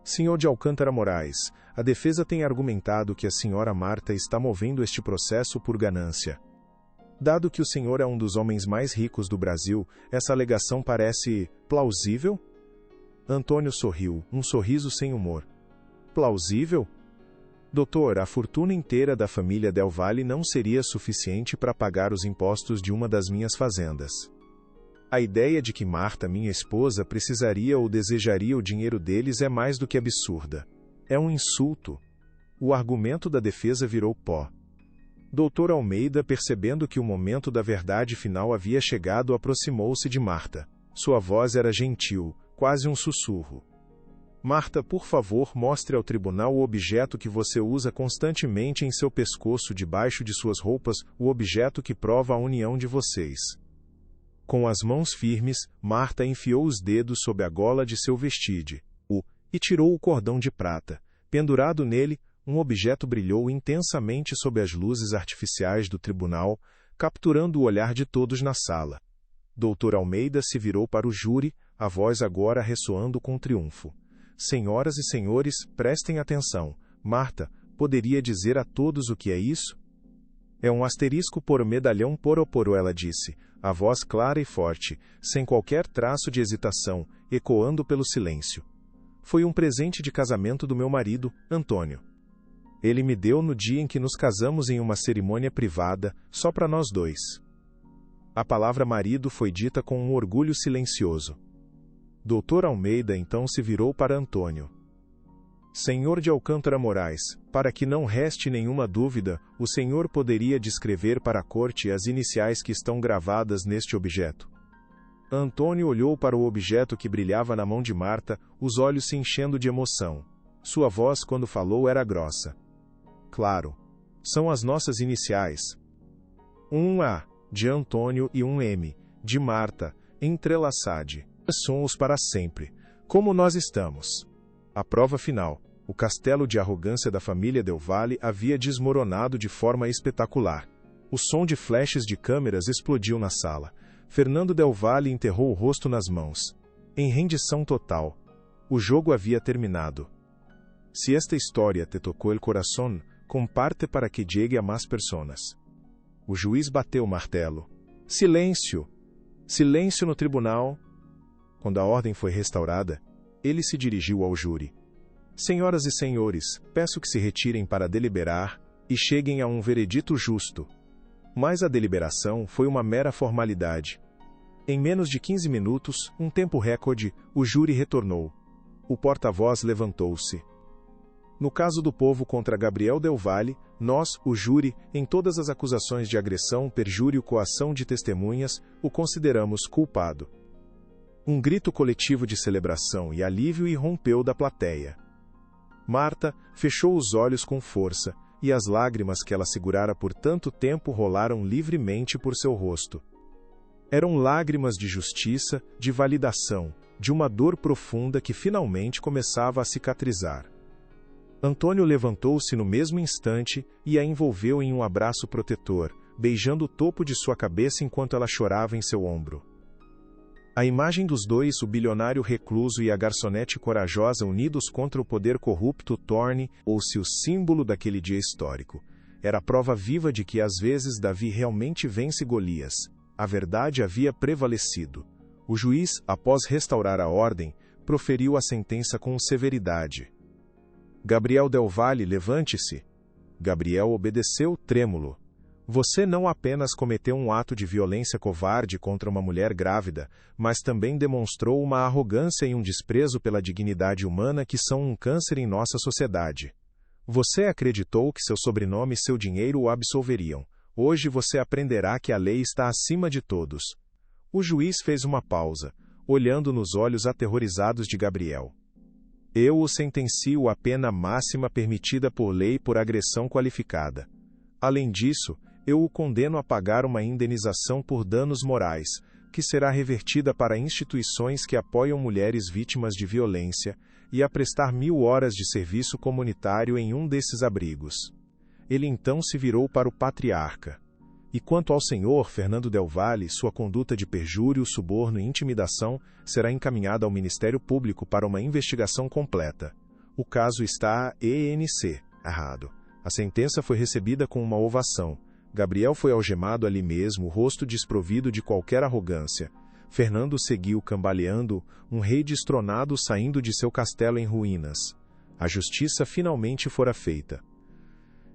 Senhor de Alcântara Moraes, a defesa tem argumentado que a senhora Marta está movendo este processo por ganância. Dado que o senhor é um dos homens mais ricos do Brasil, essa alegação parece plausível? Antônio sorriu, um sorriso sem humor. Plausível? Doutor, a fortuna inteira da família Del Valle não seria suficiente para pagar os impostos de uma das minhas fazendas. A ideia de que Marta, minha esposa, precisaria ou desejaria o dinheiro deles é mais do que absurda. É um insulto. O argumento da defesa virou pó. Doutor Almeida, percebendo que o momento da verdade final havia chegado, aproximou-se de Marta. Sua voz era gentil, quase um sussurro. Marta, por favor, mostre ao tribunal o objeto que você usa constantemente em seu pescoço debaixo de suas roupas, o objeto que prova a união de vocês. Com as mãos firmes, Marta enfiou os dedos sob a gola de seu vestide, e tirou o cordão de prata. Pendurado nele, um objeto brilhou intensamente sob as luzes artificiais do tribunal, capturando o olhar de todos na sala. Doutor Almeida se virou para o júri, a voz agora ressoando com triunfo. Senhoras e senhores, prestem atenção. Marta, poderia dizer a todos o que é isso? É um asterisco por medalhão poro, ela disse, a voz clara e forte, sem qualquer traço de hesitação, ecoando pelo silêncio. Foi um presente de casamento do meu marido, Antônio. Ele me deu no dia em que nos casamos em uma cerimônia privada, só para nós dois. A palavra marido foi dita com um orgulho silencioso. Doutor Almeida então se virou para Antônio. Senhor de Alcântara Moraes, para que não reste nenhuma dúvida, o senhor poderia descrever para a corte as iniciais que estão gravadas neste objeto. Antônio olhou para o objeto que brilhava na mão de Marta, os olhos se enchendo de emoção. Sua voz, quando falou, era grossa. Claro. São as nossas iniciais. Um A, de Antônio, e um M, de Marta, entrelaçade. Somos para sempre. Como nós estamos. A prova final. O castelo de arrogância da família Del Valle havia desmoronado de forma espetacular. O som de flashes de câmeras explodiu na sala. Fernando Del Valle enterrou o rosto nas mãos. Em rendição total. O jogo havia terminado. Se esta história te tocou el corazón, comparte para que llegue a más personas. O juiz bateu o martelo. Silêncio! Silêncio no tribunal! Quando a ordem foi restaurada, ele se dirigiu ao júri. Senhoras e senhores, peço que se retirem para deliberar e cheguem a um veredito justo. Mas a deliberação foi uma mera formalidade. Em menos de 15 minutos, um tempo recorde, o júri retornou. O porta-voz levantou-se. No caso do povo contra Gabriel Del Valle, nós, o júri, em todas as acusações de agressão, perjúrio, coação de testemunhas, o consideramos culpado. Um grito coletivo de celebração e alívio irrompeu da plateia. Marta fechou os olhos com força, e as lágrimas que ela segurara por tanto tempo rolaram livremente por seu rosto. Eram lágrimas de justiça, de validação, de uma dor profunda que finalmente começava a cicatrizar. Antônio levantou-se no mesmo instante e a envolveu em um abraço protetor, beijando o topo de sua cabeça enquanto ela chorava em seu ombro. A imagem dos dois, o bilionário recluso e a garçonete corajosa unidos contra o poder corrupto torne-se o símbolo daquele dia histórico. Era a prova viva de que às vezes Davi realmente vence Golias. A verdade havia prevalecido. O juiz, após restaurar a ordem, proferiu a sentença com severidade. Gabriel Del Valle, levante-se. Gabriel obedeceu, trêmulo. Você não apenas cometeu um ato de violência covarde contra uma mulher grávida, mas também demonstrou uma arrogância e um desprezo pela dignidade humana que são um câncer em nossa sociedade. Você acreditou que seu sobrenome e seu dinheiro o absolveriam. Hoje você aprenderá que a lei está acima de todos. O juiz fez uma pausa, olhando nos olhos aterrorizados de Gabriel. Eu o sentencio à pena máxima permitida por lei por agressão qualificada. Além disso, eu o condeno a pagar uma indenização por danos morais, que será revertida para instituições que apoiam mulheres vítimas de violência, e a prestar 1000 horas de serviço comunitário em um desses abrigos. Ele então se virou para o patriarca. E quanto ao senhor Fernando Del Valle, sua conduta de perjúrio, suborno e intimidação será encaminhada ao Ministério Público para uma investigação completa. O caso está ENC, errado. A sentença foi recebida com uma ovação. Gabriel foi algemado ali mesmo, o rosto desprovido de qualquer arrogância. Fernando seguiu cambaleando, um rei destronado saindo de seu castelo em ruínas. A justiça finalmente fora feita.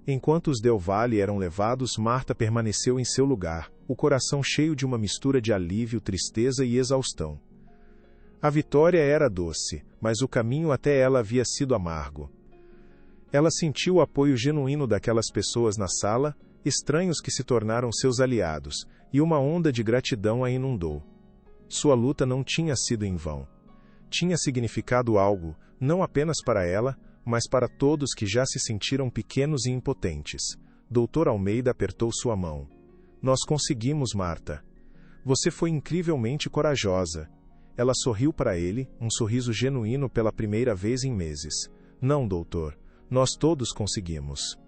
Enquanto os Del Valle eram levados, Marta permaneceu em seu lugar, o coração cheio de uma mistura de alívio, tristeza e exaustão. A vitória era doce, mas o caminho até ela havia sido amargo. Ela sentiu o apoio genuíno daquelas pessoas na sala, estranhos que se tornaram seus aliados, e uma onda de gratidão a inundou. Sua luta não tinha sido em vão. Tinha significado algo, não apenas para ela, mas para todos que já se sentiram pequenos e impotentes. Dr. Almeida apertou sua mão. Nós conseguimos, Marta. Você foi incrivelmente corajosa. Ela sorriu para ele, um sorriso genuíno pela primeira vez em meses. Não, doutor. Nós todos conseguimos.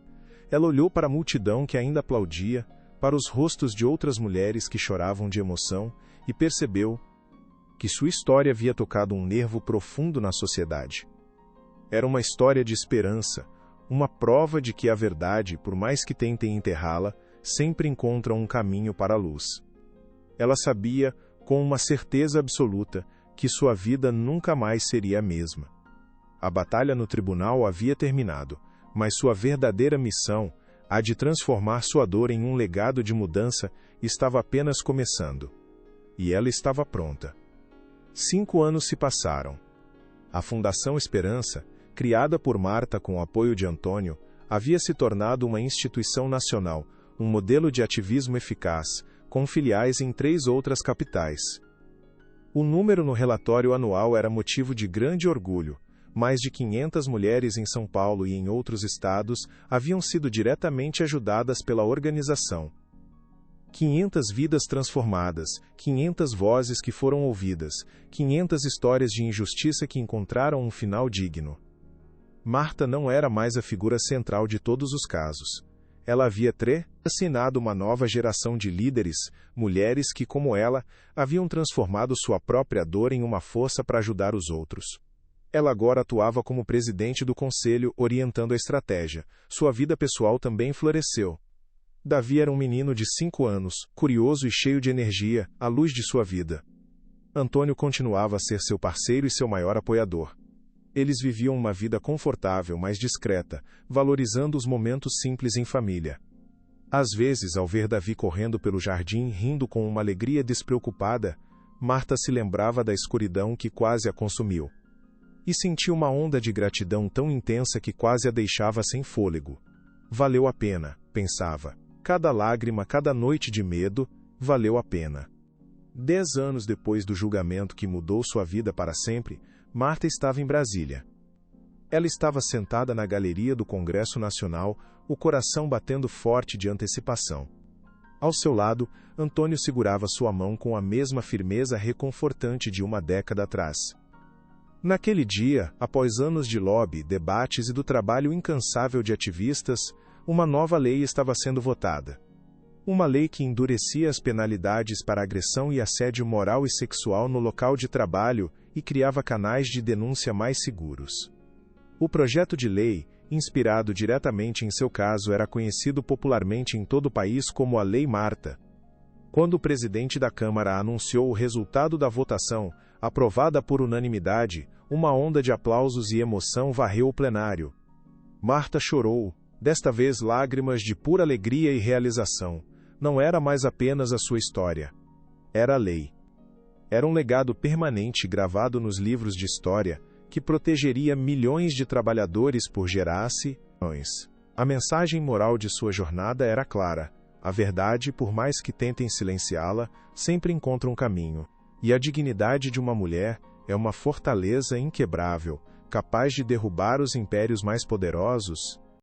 Ela olhou para a multidão que ainda aplaudia, para os rostos de outras mulheres que choravam de emoção, e percebeu que sua história havia tocado um nervo profundo na sociedade. Era uma história de esperança, uma prova de que a verdade, por mais que tentem enterrá-la, sempre encontra um caminho para a luz. Ela sabia, com uma certeza absoluta, que sua vida nunca mais seria a mesma. A batalha no tribunal havia terminado, mas sua verdadeira missão, a de transformar sua dor em um legado de mudança, estava apenas começando. E ela estava pronta. 5 anos se passaram. A Fundação Esperança, criada por Marta com o apoio de Antônio, havia se tornado uma instituição nacional, um modelo de ativismo eficaz, com filiais em 3 outras capitais. O número no relatório anual era motivo de grande orgulho. Mais de 500 mulheres em São Paulo e em outros estados haviam sido diretamente ajudadas pela organização. 500 vidas transformadas, 500 vozes que foram ouvidas, 500 histórias de injustiça que encontraram um final digno. Marta não era mais a figura central de todos os casos. Ela havia assinado uma nova geração de líderes, mulheres que, como ela, haviam transformado sua própria dor em uma força para ajudar os outros. Ela agora atuava como presidente do conselho, orientando a estratégia. Sua vida pessoal também floresceu. Davi era um menino de 5 anos, curioso e cheio de energia, a luz de sua vida. Antônio continuava a ser seu parceiro e seu maior apoiador. Eles viviam uma vida confortável, mas discreta, valorizando os momentos simples em família. Às vezes, ao ver Davi correndo pelo jardim, rindo com uma alegria despreocupada, Marta se lembrava da escuridão que quase a consumiu. E sentia uma onda de gratidão tão intensa que quase a deixava sem fôlego. Valeu a pena, pensava. Cada lágrima, cada noite de medo, valeu a pena. 10 anos depois do julgamento que mudou sua vida para sempre, Marta estava em Brasília. Ela estava sentada na galeria do Congresso Nacional, o coração batendo forte de antecipação. Ao seu lado, Antônio segurava sua mão com a mesma firmeza reconfortante de uma década atrás. Naquele dia, após anos de lobby, debates e do trabalho incansável de ativistas, uma nova lei estava sendo votada. Uma lei que endurecia as penalidades para agressão e assédio moral e sexual no local de trabalho e criava canais de denúncia mais seguros. O projeto de lei, inspirado diretamente em seu caso, era conhecido popularmente em todo o país como a Lei Marta. Quando o presidente da Câmara anunciou o resultado da votação, aprovada por unanimidade, uma onda de aplausos e emoção varreu o plenário. Marta chorou, Desta vez lágrimas de pura alegria e realização. Não era mais apenas a sua história. Era a lei. Era um legado permanente gravado nos livros de história que protegeria milhões de trabalhadores por gerações. A mensagem moral de sua jornada era clara. A verdade, por mais que tentem silenciá-la, sempre encontra um caminho. E a dignidade de uma mulher é uma fortaleza inquebrável, capaz de derrubar os impérios mais poderosos